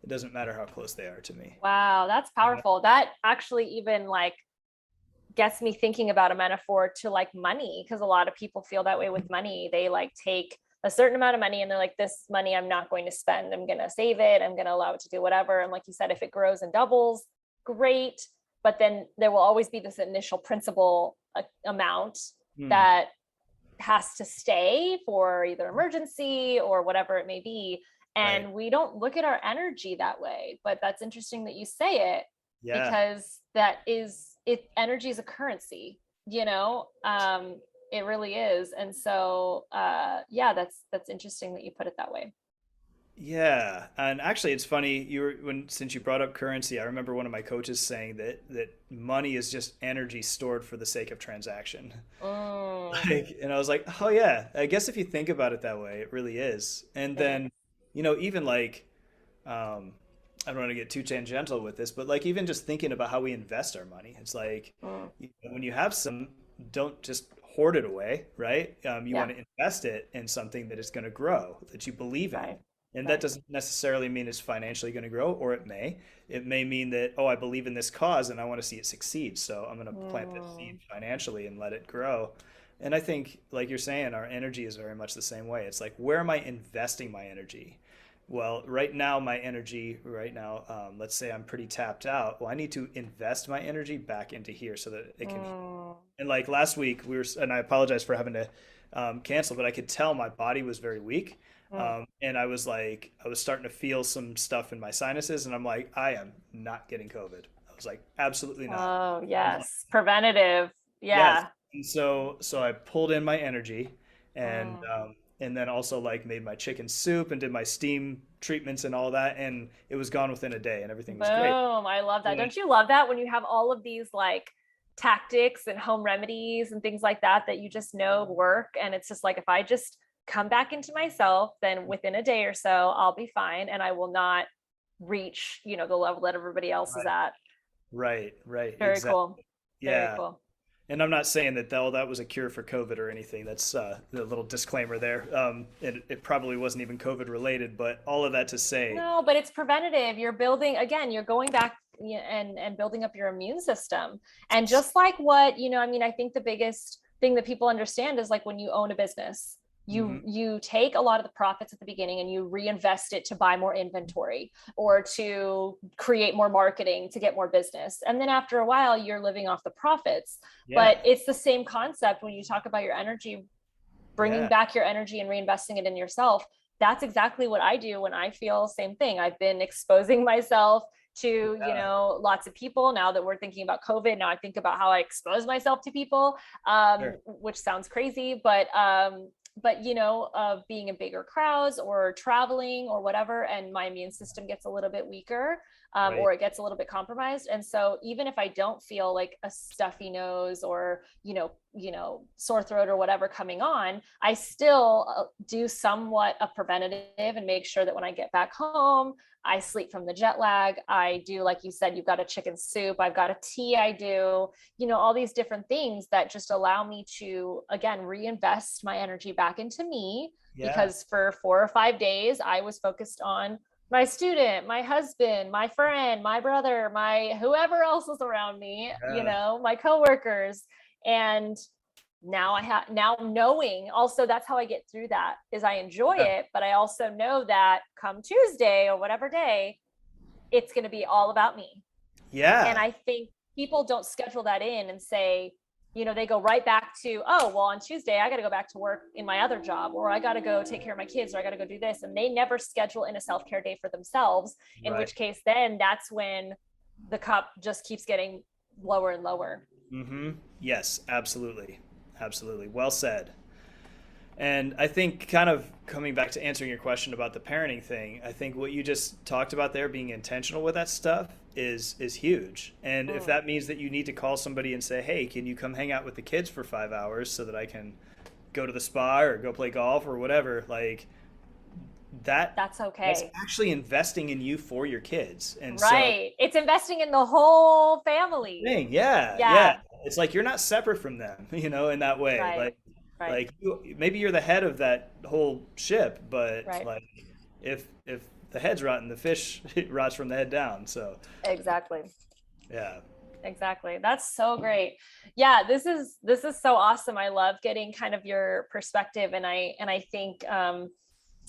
It doesn't matter how close they are to me. Wow. That's powerful. That actually even like gets me thinking about a metaphor to like money, because a lot of people feel that way with money. They like take a certain amount of money and they're like, this money I'm not going to spend. I'm going to save it. I'm going to allow it to do whatever. And like you said, if it grows and doubles, great. But then there will always be this initial principal amount that has to stay for either emergency or whatever it may be. And we don't look at our energy that way. But that's interesting that you say it, because energy is a currency, it really is. And so, that's interesting that you put it that way. Yeah, and actually, it's funny since you brought up currency. I remember one of my coaches saying that money is just energy stored for the sake of transaction. And I was like, oh yeah, I guess if you think about it that way, it really is. And then, even like, I don't want to get too tangential with this, but like even just thinking about how we invest our money, it's like when you have some, don't just hoard it away, right? You want to invest it in something that is going to grow, that you believe in. And that doesn't necessarily mean it's financially going to grow, or it may. It may mean that, I believe in this cause and I want to see it succeed. So I'm going to plant that seed financially and let it grow. And I think, like you're saying, our energy is very much the same way. It's like, where am I investing my energy? Well, right now, let's say I'm pretty tapped out. Well, I need to invest my energy back into here so that it can. And like last week, and I apologize for having to cancel, but I could tell my body was very weak. And I was starting to feel some stuff in my sinuses, and I'm like, I am not getting COVID. I was like, absolutely not. Oh, yes. Preventative. Yeah. Yes. And so I pulled in my energy, and then also like made my chicken soup and did my steam treatments and all that, and it was gone within a day, and everything was great. Boom. I love that. Don't you love that when you have all of these like tactics and home remedies and things like that you just know work, and it's just like, if I just come back into myself, then within a day or so, I'll be fine, and I will not reach, the level that everybody else is at. Right. Very Exactly. cool. Yeah. Very cool. And I'm not saying that was a cure for COVID or anything. That's the little disclaimer there. It probably wasn't even COVID related, but all of that to say. No, but it's preventative. You're going back and building up your immune system. And just like what, I think the biggest thing that people understand is like when you own a business, you take a lot of the profits at the beginning and you reinvest it to buy more inventory or to create more marketing to get more business. And then after a while, you're living off the profits. But it's the same concept when you talk about your energy, bringing back your energy and reinvesting it in yourself. That's exactly what I do when I feel same thing. I've been exposing myself to, lots of people. Now that we're thinking about COVID, now I think about how I expose myself to people, which sounds crazy, but of being in bigger crowds or traveling or whatever, and my immune system gets a little bit weaker, or it gets a little bit compromised. And so even if I don't feel like a stuffy nose or, sore throat or whatever coming on, I still do somewhat a preventative and make sure that when I get back home, I sleep from the jet lag. I do, like you said, you've got a chicken soup. I've got a tea. I do, all these different things that just allow me to, again, reinvest my energy back into me. Because for 4 or 5 days, I was focused on my student, my husband, my friend, my brother, my whoever else is around me, my coworkers. And now now knowing also, that's how I get through that, is I enjoy it, but I also know that come Tuesday or whatever day, it's going to be all about me. And I think people don't schedule that in and say, they go right back to, on Tuesday, I got to go back to work in my other job, or I got to go take care of my kids, or I got to go do this. And they never schedule in a self-care day for themselves, in which case then that's when the cup just keeps getting lower and lower. Yes, absolutely. Absolutely. Well said. And I think, kind of coming back to answering your question about the parenting thing, I think what you just talked about there, being intentional with that stuff, is huge. And if that means that you need to call somebody and say, hey, can you come hang out with the kids for 5 hours so that I can go to the spa or go play golf or whatever, like that's okay. That's actually investing in you for your kids. And it's investing in the whole family thing. Yeah. It's like you're not separate from them, in that way. Like maybe you're the head of that whole ship, but like if the head's rotten, the fish rots from the head down. So exactly. Yeah. Exactly. That's so great. Yeah, this is so awesome. I love getting kind of your perspective, and I think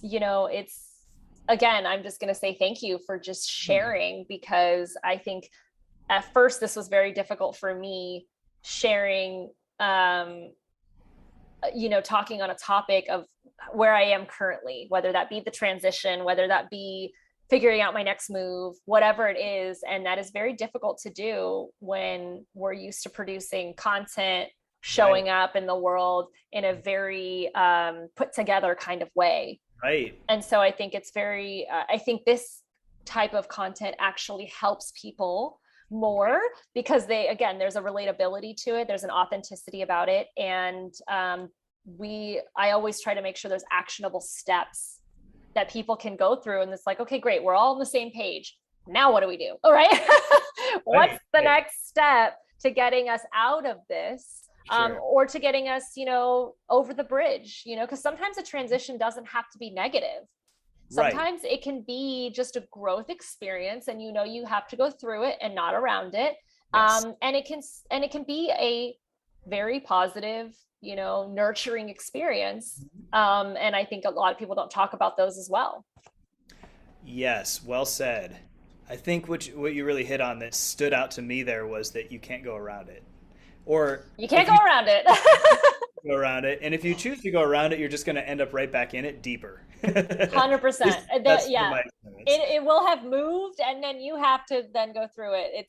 it's, again, I'm just going to say thank you for just sharing, because I think at first this was very difficult for me sharing, talking on a topic of where I am currently, whether that be the transition, whether that be figuring out my next move, whatever it is. And that is very difficult to do when we're used to producing content, showing up in the world in a very put together kind of way. Right. And so I think it's very, I think this type of content actually helps people more, because there's a relatability to it. There's an authenticity about it. And I always try to make sure there's actionable steps that people can go through. And it's like, okay, great. We're all on the same page. Now what do we do? All right. What's the next step to getting us out of this? Or to getting us, over the bridge, because sometimes a transition doesn't have to be negative. Sometimes it can be just a growth experience, and you have to go through it and not around it. Yes. And it can be a very positive, nurturing experience. And I think a lot of people don't talk about those as well. Yes, well said. I think what you really hit on that stood out to me there was that you can't go around it. Or you can't go around it. Go around it. And if you choose to go around it, you're just going to end up right back in it deeper. 100%. Yeah. It will have moved, and then you have to then go through it.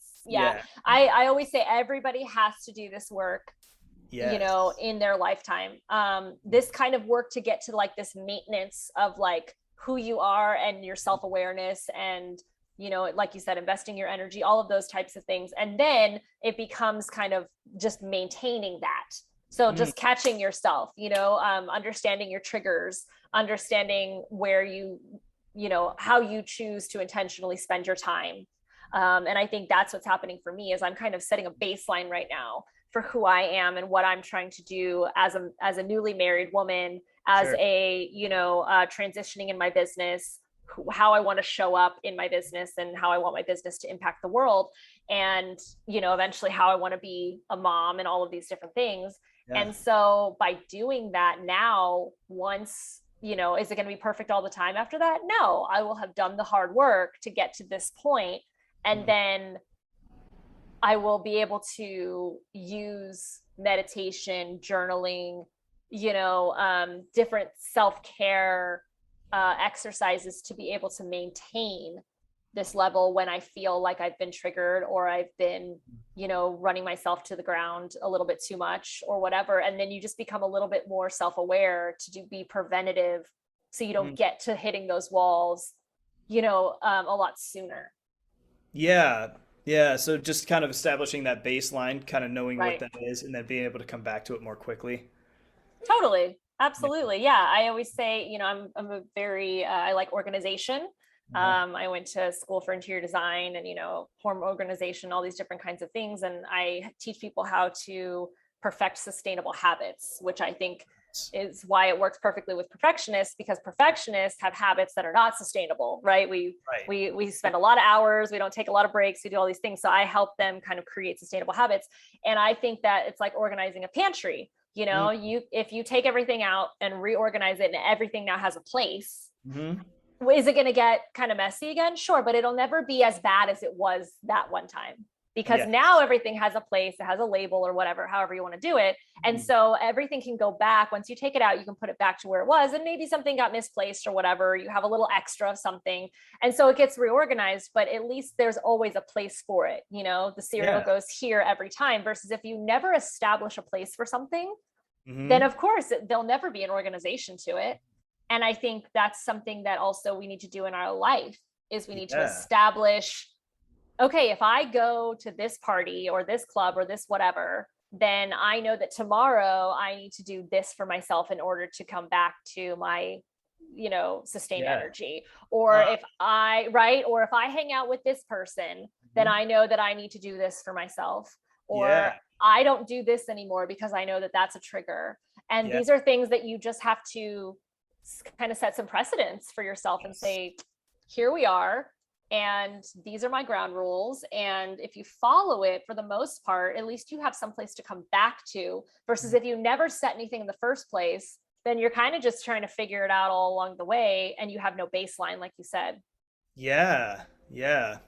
I always say everybody has to do this work, in their lifetime. This kind of work to get to like this maintenance of like who you are and your self-awareness, and like you said, investing your energy, all of those types of things. And then it becomes kind of just maintaining that. So just catching yourself, understanding your triggers, understanding where how you choose to intentionally spend your time. And I think that's what's happening for me, is I'm kind of setting a baseline right now for who I am and what I'm trying to do as a newly married woman, as a, transitioning in my business, how I want to show up in my business and how I want my business to impact the world. And, eventually how I want to be a mom and all of these different things. Yeah. And so by doing that now, once, is it going to be perfect all the time after that? No, I will have done the hard work to get to this point. And then I will be able to use meditation, journaling, different self-care exercises to be able to maintain this level when I feel like I've been triggered, or I've been, running myself to the ground a little bit too much or whatever. And then you just become a little bit more self-aware to be preventative, so you don't get to hitting those walls, a lot sooner. Yeah. Yeah. So just kind of establishing that baseline, kind of knowing what that is, and then being able to come back to it more quickly. Totally. Absolutely. Yeah. I always say, I'm a very, I like organization. I went to school for interior design and, home organization, all these different kinds of things. And I teach people how to perfect sustainable habits, which I think is why it works perfectly with perfectionists, because perfectionists have habits that are not sustainable, right? We spend a lot of hours, we don't take a lot of breaks, we do all these things. So I help them kind of create sustainable habits. And I think that it's like organizing a pantry. If you take everything out and reorganize it and everything now has a place, is it going to get kind of messy again? Sure. But it'll never be as bad as it was that one time, because now everything has a place, it has a label or whatever, however you want to do it. And so everything can go back. Once you take it out, you can put it back to where it was, and maybe something got misplaced or whatever, you have a little extra of something. And so it gets reorganized, but at least there's always a place for it. The cereal goes here every time, versus if you never establish a place for something, then of course there'll never be an organization to it. And I think that's something that also we need to do in our life, is we need to establish, okay, if I go to this party or this club or this whatever, then I know that tomorrow I need to do this for myself in order to come back to my, sustained energy. Or if I hang out with this person, then I know that I need to do this for myself. Or I don't do this anymore because I know that that's a trigger. And these are things that you just have to kind of set some precedents for yourself and say, here we are. and these are my ground rules. And if you follow it, for the most part, at least you have some place to come back to, versus if you never set anything in the first place, then you're kind of just trying to figure it out all along the way, and you have no baseline, like you said. Yeah. Yeah.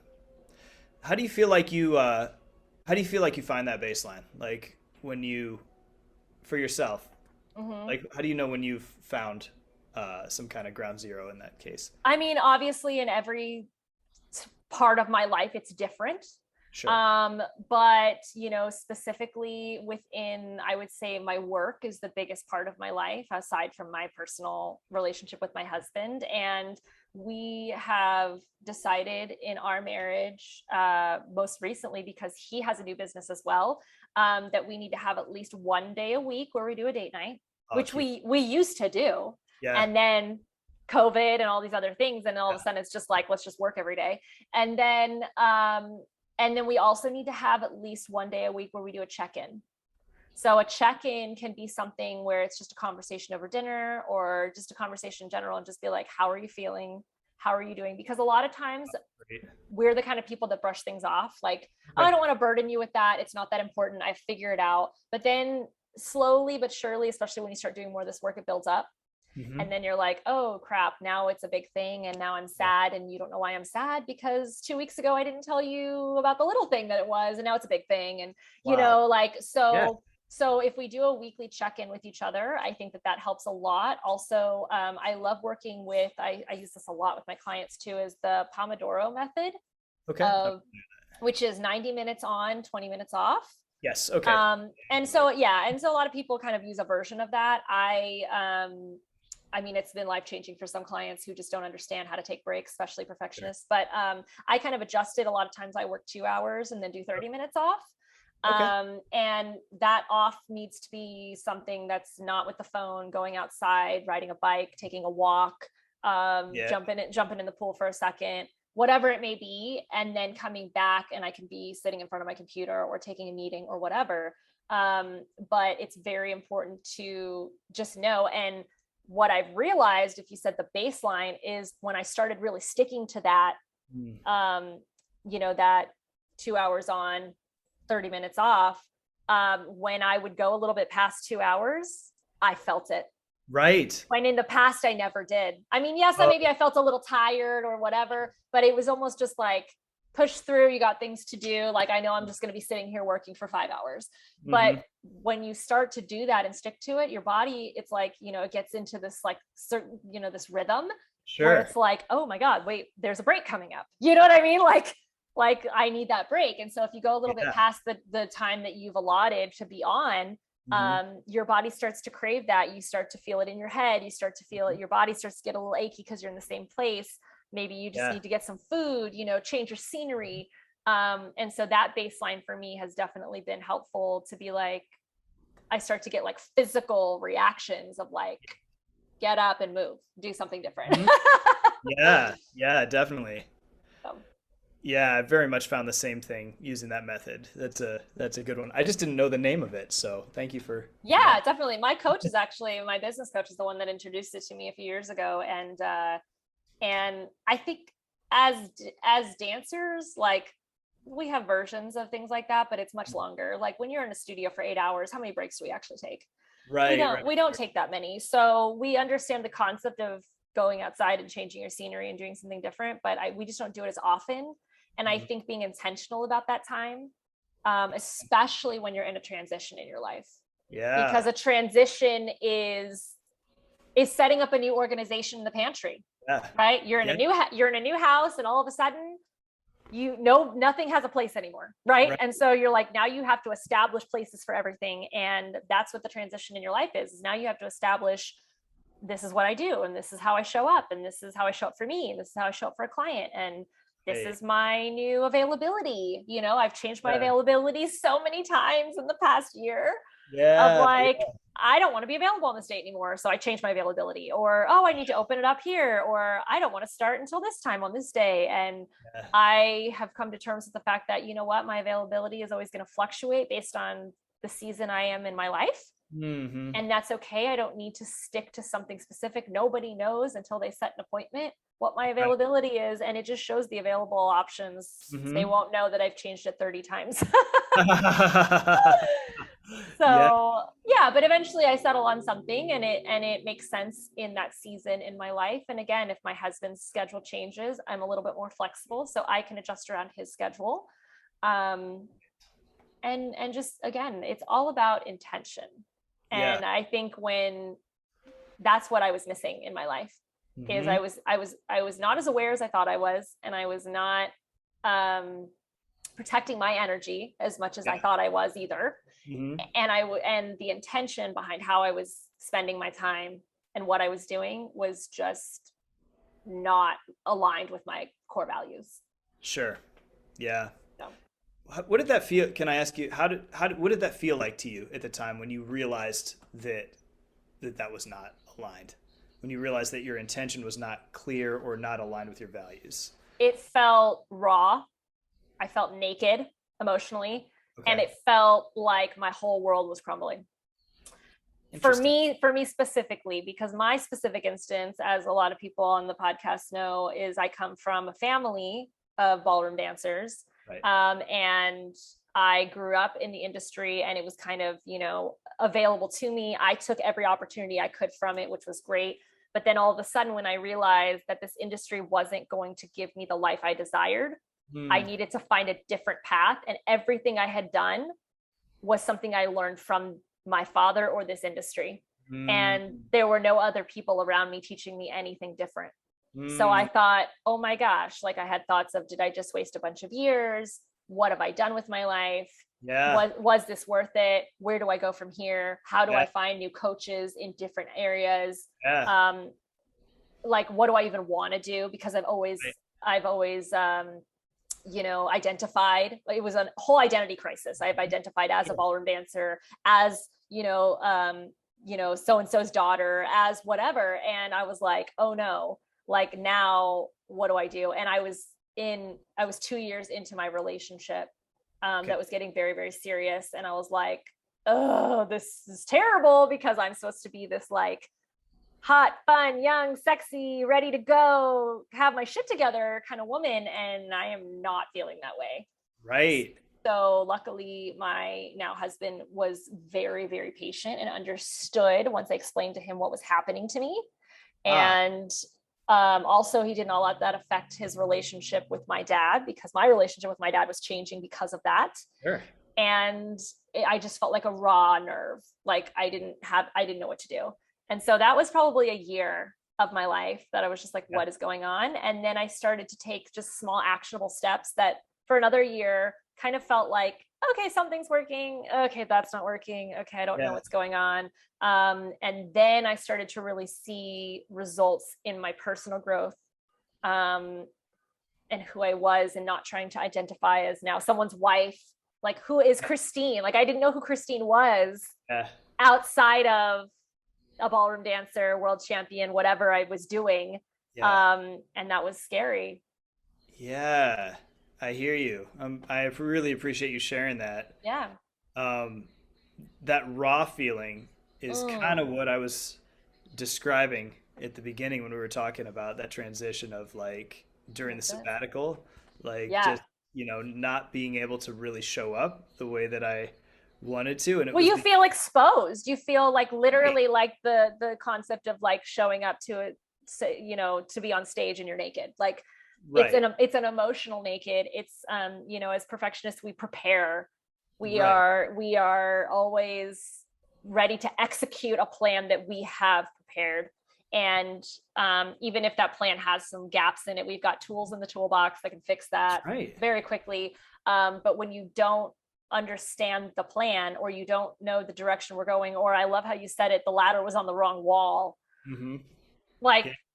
How do you feel like you find that baseline? Like when you, for yourself, like how do you know when you've found some kind of ground zero in that case? I mean, obviously in every part of my life, it's different. Sure. But specifically within, I would say my work is the biggest part of my life, aside from my personal relationship with my husband. And we have decided in our marriage, most recently, because he has a new business as well, that we need to have at least one day a week where we do a date night, which we used to do. Yeah. And then COVID and all these other things. And all of a sudden it's just like, let's just work every day. And then we also need to have at least one day a week where we do a check-in. So a check-in can be something where it's just a conversation over dinner, or just a conversation in general, and just be like, how are you feeling? How are you doing? Because a lot of times we're the kind of people that brush things off. Like, oh, I don't want to burden you with that. It's not that important. I figure it out. But then slowly but surely, especially when you start doing more of this work, it builds up. And then you're like, oh crap, now it's a big thing. And now I'm sad. And you don't know why I'm sad, because 2 weeks ago, I didn't tell you about the little thing that it was. And now it's a big thing. And, so if we do a weekly check-in with each other, I think that helps a lot. Also, I love working with, I use this a lot with my clients too, is the Pomodoro method. Okay. Which is 90 minutes on, 20 minutes off. Yes. Okay. And so a lot of people kind of use a version of that. I mean, it's been life-changing for some clients who just don't understand how to take breaks, especially perfectionists. But I kind of adjusted. A lot of times I work 2 hours and then do 30 minutes off. And that off needs to be something that's not with the phone, going outside, riding a bike, taking a walk, jumping in the pool for a second, whatever it may be. And then coming back, and I can be sitting in front of my computer or taking a meeting or whatever. But it's very important to just know. And what I've realized, if you said the baseline, is when I started really sticking to that, that 2 hours on, 30 minutes off, when I would go a little bit past 2 hours, I felt it. Right. When in the past, I never did. I mean, yes, maybe I felt a little tired or whatever, but it was almost just like, push through, you got things to do. Like, I know I'm just going to be sitting here working for 5 hours. But when you start to do that and stick to it, your body, it's like, it gets into this like certain, this rhythm. Sure. Where it's like, oh my God, wait, there's a break coming up. You know what I mean? Like I need that break. And so if you go a little bit past the time that you've allotted to be on, your body starts to crave that. You start to feel it in your head. You start to feel it. Your body starts to get a little achy because you're in the same place. Maybe you just need to get some food, change your scenery. And so that baseline for me has definitely been helpful, to be like, I start to get like physical reactions of like, get up and move, do something different. Yeah, definitely. Yeah, I very much found the same thing using that method. That's a good one. I just didn't know the name of it, so thank you for. Yeah, definitely. My coach is actually, my business coach is the one that introduced it to me a few years ago, and I think as dancers, like, we have versions of things like that, but it's much longer. Like when you're in a studio for 8 hours, how many breaks do we actually take? Right. We don't take that many. So we understand the concept of going outside and changing your scenery and doing something different, but we just don't do it as often. And I think being intentional about that time, especially when you're in a transition in your life, because a transition is setting up a new organization in the pantry, right? You're in a new house, and all of a sudden, nothing has a place anymore, right? And so you're like, now you have to establish places for everything, and that's what the transition in your life is now you have to establish, this is what I do, and this is how I show up, and this is how I show up for me, and this is how I show up for a client, and this is my new availability. I've changed my availability so many times in the past year. I don't want to be available on this date anymore, so I changed my availability. Or, I need to open it up here. Or I don't want to start until this time on this day. And I have come to terms with the fact that, my availability is always going to fluctuate based on the season I am in my life. And that's okay. I don't need to stick to something specific. Nobody knows until they set an appointment what my availability is. And it just shows the available options. They won't know that I've changed it 30 times. Yeah, but eventually I settle on something, and it makes sense in that season in my life. And again, if my husband's schedule changes, I'm a little bit more flexible, so I can adjust around his schedule. And just, again, it's all about intention. And I think when that's what I was missing in my life, is I was not as aware as I thought I was, and I was not protecting my energy as much as I thought I was either. And the intention behind how I was spending my time and what I was doing was just not aligned with my core values. Sure. Yeah. So. What did that feel? Can I ask you, what did that feel like to you at the time when you realized that was not aligned? When you realized that your intention was not clear or not aligned with your values? It felt raw. I felt naked emotionally. Okay. And it felt like my whole world was crumbling. For me specifically, because my specific instance, as a lot of people on the podcast know, is I come from a family of ballroom dancers. Right. And I grew up in the industry, and it was kind of, available to me. I took every opportunity I could from it, which was great. But then all of a sudden, when I realized that this industry wasn't going to give me the life I desired, I needed to find a different path. And everything I had done was something I learned from my father or this industry. And there were no other people around me teaching me anything different. So I thought, oh my gosh, like I had thoughts of, did I just waste a bunch of years? What have I done with my life? Yeah. Was this worth it? Where do I go from here? How do I find new coaches in different areas? Like, what do I even want to do? Because I've always identified, it was a whole identity crisis. I've identified as a ballroom dancer, as, so-and-so's daughter, as whatever. And I was like, oh no, like now what do I do? And I was 2 years into my relationship that was getting very, very serious. And I was like, oh, this is terrible, because I'm supposed to be this like hot, fun, young, sexy, ready to go, have my shit together kind of woman. And I am not feeling that way. Right. So luckily my now husband was very, very patient and understood once I explained to him what was happening to me. And also he did not let that affect his relationship with my dad, because my relationship with my dad was changing because of that. Sure. And I just felt like a raw nerve. Like I didn't know what to do. And so that was probably a year of my life that I was just like, what is going on? And then I started to take just small actionable steps that for another year kind of felt like, okay, something's working. Okay, that's not working. Okay, I don't know what's going on. And then I started to really see results in my personal growth and who I was, and not trying to identify as now someone's wife. Like, who is Christine? Like, I didn't know who Christine was outside of a ballroom dancer, world champion, whatever I was doing. And that was scary. Yeah, I hear you. I really appreciate you sharing that. Yeah. That raw feeling is kind of what I was describing at the beginning when we were talking about that transition of like during the sabbatical, like just, not being able to really show up the way that I wanted to. And you feel exposed. You feel like literally like the concept of like showing up to to be on stage and you're naked. Like it's an emotional naked. It's as perfectionists, we prepare. We are always ready to execute a plan that we have prepared. And even if that plan has some gaps in it, we've got tools in the toolbox that can fix that very quickly. But when you don't understand the plan, or you don't know the direction we're going, or I love how you said it, the ladder was on the wrong wall.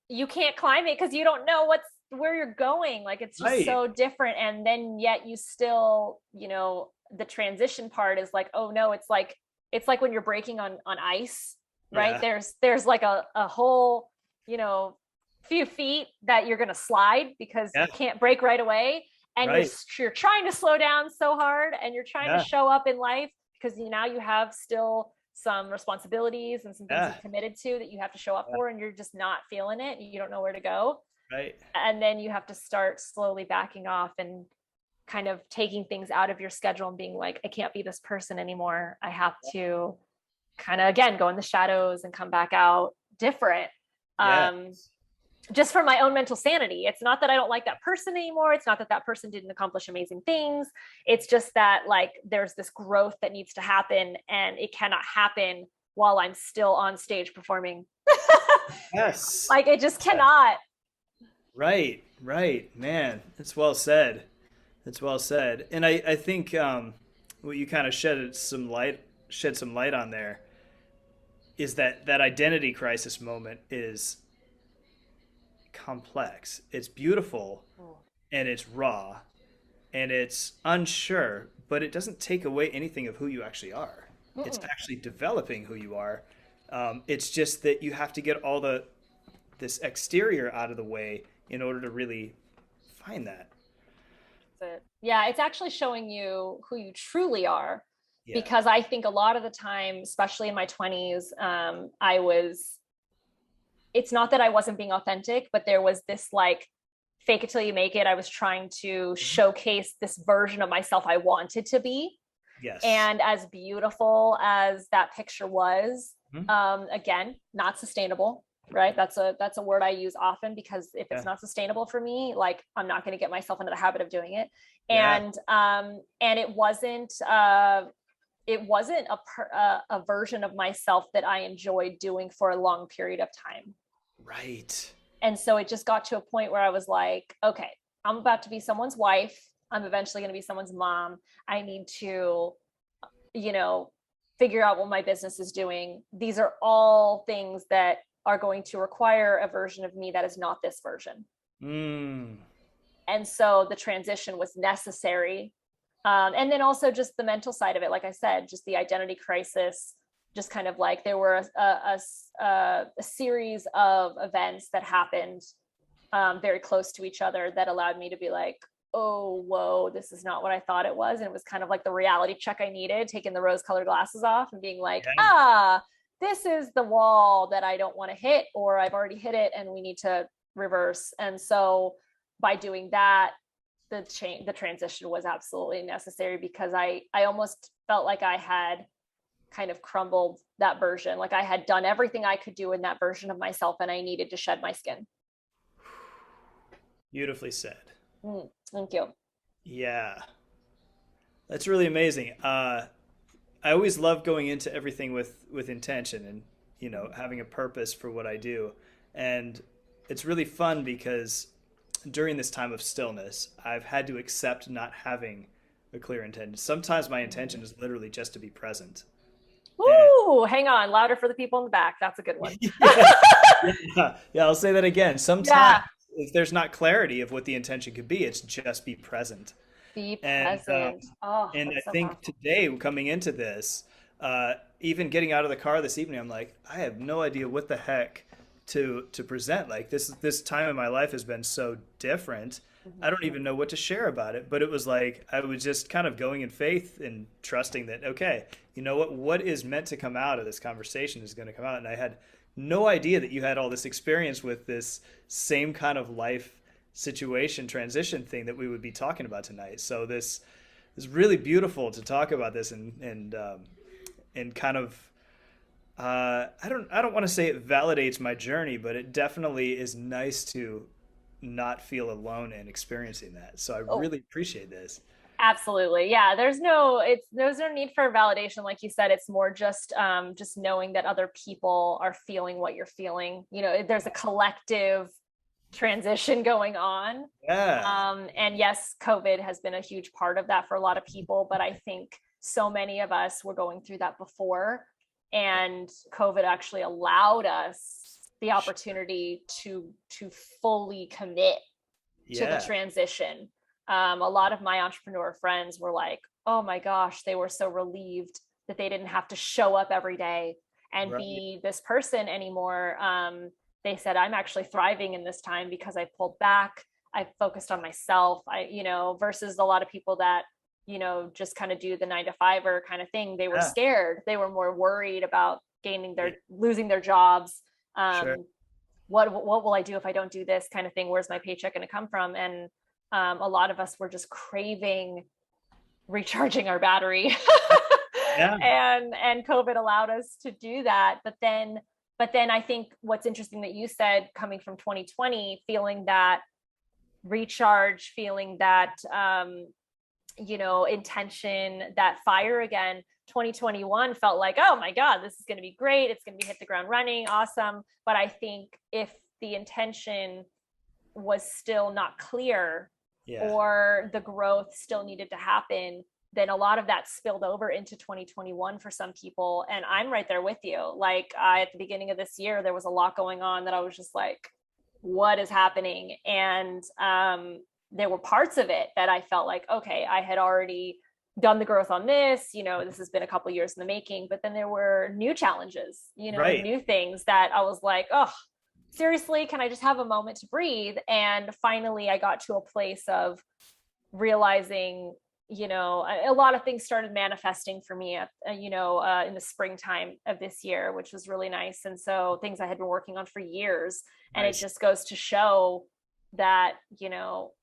You can't climb it because you don't know where you're going. Like, it's just so different. And then yet you still, the transition part is like, oh no, it's like when you're braking on ice, right? There's like a whole, few feet that you're going to slide because you can't brake right away. And you're trying to slow down so hard, and you're trying to show up in life because now you have still some responsibilities and some things you've committed to that you have to show up for, and you're just not feeling it and you don't know where to go. Right. And then you have to start slowly backing off and kind of taking things out of your schedule and being like, I can't be this person anymore. I have to kind of, again, go in the shadows and come back out different. Just for my own mental sanity. It's not that I don't like that person anymore. It's not that that person didn't accomplish amazing things. It's just that like, there's this growth that needs to happen, and it cannot happen while I'm still on stage performing. Yes. Like it just cannot. Right. Man, it's well said. It's well said. And I think what you kind of shed some light on there is that identity crisis moment is complex. It's beautiful and it's raw and it's unsure, but it doesn't take away anything of who you actually are. It's actually developing who you are. It's just that you have to get all this exterior out of the way in order to really find that. Yeah, it's actually showing you who you truly are. Yeah. Because I think a lot of the time, especially in my 20s, it's not that I wasn't being authentic, but there was this like fake it till you make it. I was trying to showcase this version of myself I wanted to be. Yes. And as beautiful as that picture was, again, not sustainable. Right. That's a word I use often, because if it's not sustainable for me, like I'm not going to get myself into the habit of doing it. And it wasn't a version of myself that I enjoyed doing for a long period of time. Right. And so it just got to a point where I was like, okay, I'm about to be someone's wife. I'm eventually going to be someone's mom. I need to, figure out what my business is doing. These are all things that are going to require a version of me that is not this version. And so the transition was necessary. And then also just the mental side of it, like I said, just the identity crisis, just kind of like there were a series of events that happened very close to each other that allowed me to be like, oh, whoa, this is not what I thought it was. And it was kind of like the reality check I needed, taking the rose-colored glasses off and being like, this is the wall that I don't want to hit, or I've already hit it and we need to reverse. And so by doing that, the transition was absolutely necessary, because I almost felt like I had kind of crumbled that version. Like I had done everything I could do in that version of myself, and I needed to shed my skin. Beautifully said. Thank you. Yeah. That's really amazing. I always love going into everything with intention and, having a purpose for what I do. And it's really fun because during this time of stillness, I've had to accept not having a clear intention. Sometimes my intention is literally just to be present. Ooh, hang on. Louder for the people in the back. That's a good one. Yeah, I'll say that again. Sometimes if there's not clarity of what the intention could be, it's just be present. Be present. And I think today, coming into this, even getting out of the car this evening, I'm like, I have no idea what the heck to present. Like this time in my life has been so different. I don't even know what to share about it. But it was like I was just kind of going in faith and trusting that, okay, you know what is meant to come out of this conversation is going to come out. And I had no idea that you had all this experience with this same kind of life situation transition thing that we would be talking about tonight. So this is really beautiful to talk about this and kind of I don't want to say it validates my journey, but it definitely is nice to not feel alone in experiencing that. So I really appreciate this. Absolutely. Yeah. There's no need for validation. Like you said, it's more just knowing that other people are feeling what you're feeling. There's a collective transition going on. And yes, COVID has been a huge part of that for a lot of people, but I think so many of us were going through that before, and COVID actually allowed us the opportunity to fully commit to the transition. A lot of my entrepreneur friends were like, oh my gosh, they were so relieved that they didn't have to show up every day and be this person anymore. They said, I'm actually thriving in this time because I pulled back. I focused on myself. Versus a lot of people that, just kind of do the 9-to-5 kind of thing. They were scared. They were more worried about losing their jobs. Sure. What will I do if I don't do this kind of thing? Where's my paycheck going to come from? And a lot of us were just craving recharging our battery. And COVID allowed us to do that. But then I think what's interesting that you said, coming from 2020, feeling that recharge, feeling that, intention, that fire again, 2021 felt like, oh my God, this is going to be great. It's going to be hit the ground running. Awesome. But I think if the intention was still not clear, or the growth still needed to happen, then a lot of that spilled over into 2021 for some people. And I'm right there with you. Like, at the beginning of this year, there was a lot going on that I was just like, what is happening? And there were parts of it that I felt like, okay, I had already done the growth on this, this has been a couple of years in the making, but then there were new challenges, new things that I was like, oh, seriously, can I just have a moment to breathe? And finally I got to a place of realizing, a lot of things started manifesting for me, in the springtime of this year, which was really nice. And so things I had been working on for years, and it just goes to show that,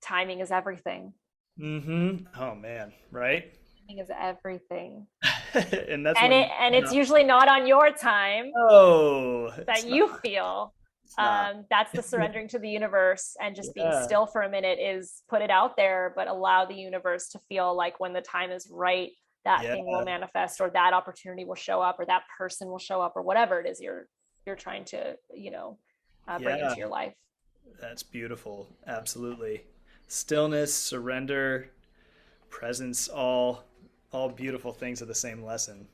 timing is everything. Mm-hmm. Oh man. Right. Timing is everything. and it's usually not on your time. Oh, that you feel. That's the surrendering to the universe, and just being still for a minute is put it out there, but allow the universe to feel like when the time is right, that thing will manifest, or that opportunity will show up, or that person will show up, or whatever it is you're trying to, bring into your life. That's beautiful. Absolutely. Stillness, surrender, presence, all beautiful things of the same lesson.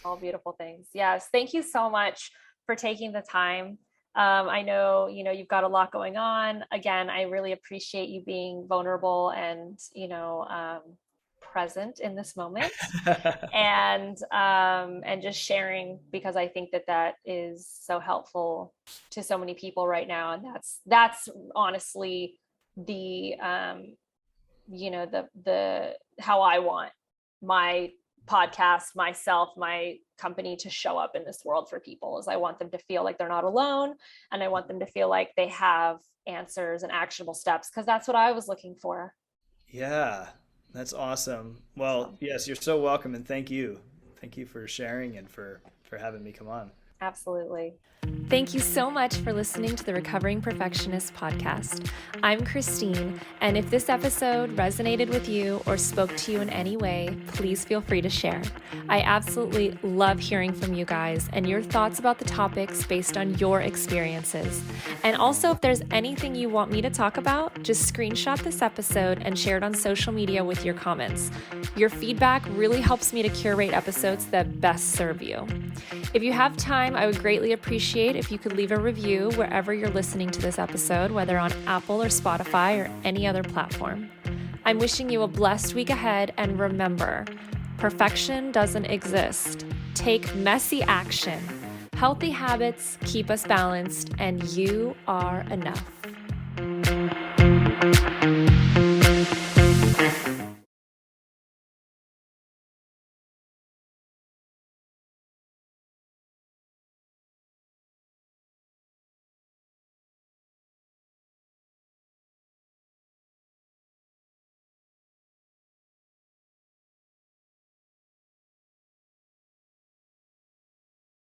All beautiful things. Yes. Thank you so much for taking the time. I know, you've got a lot going on. Again, I really appreciate you being vulnerable and, present in this moment and just sharing, because I think that is so helpful to so many people right now. And that's honestly the how I want my podcast, myself, my company to show up in this world for people, is I want them to feel like they're not alone, and I want them to feel like they have answers and actionable steps, because that's what I was looking for. Yeah, that's awesome. Well, yes, you're so welcome, and thank you for sharing and for having me come on. Absolutely. Thank you so much for listening to the Recovering Perfectionist Podcast. I'm Christine, and if this episode resonated with you or spoke to you in any way, please feel free to share. I absolutely love hearing from you guys and your thoughts about the topics based on your experiences. And also, if there's anything you want me to talk about, just screenshot this episode and share it on social media with your comments. Your feedback really helps me to curate episodes that best serve you. If you have time, I would greatly appreciate if you could leave a review wherever you're listening to this episode, whether on Apple or Spotify or any other platform. I'm wishing you a blessed week ahead, and remember, perfection doesn't exist. Take messy action. Healthy habits keep us balanced, and you are enough.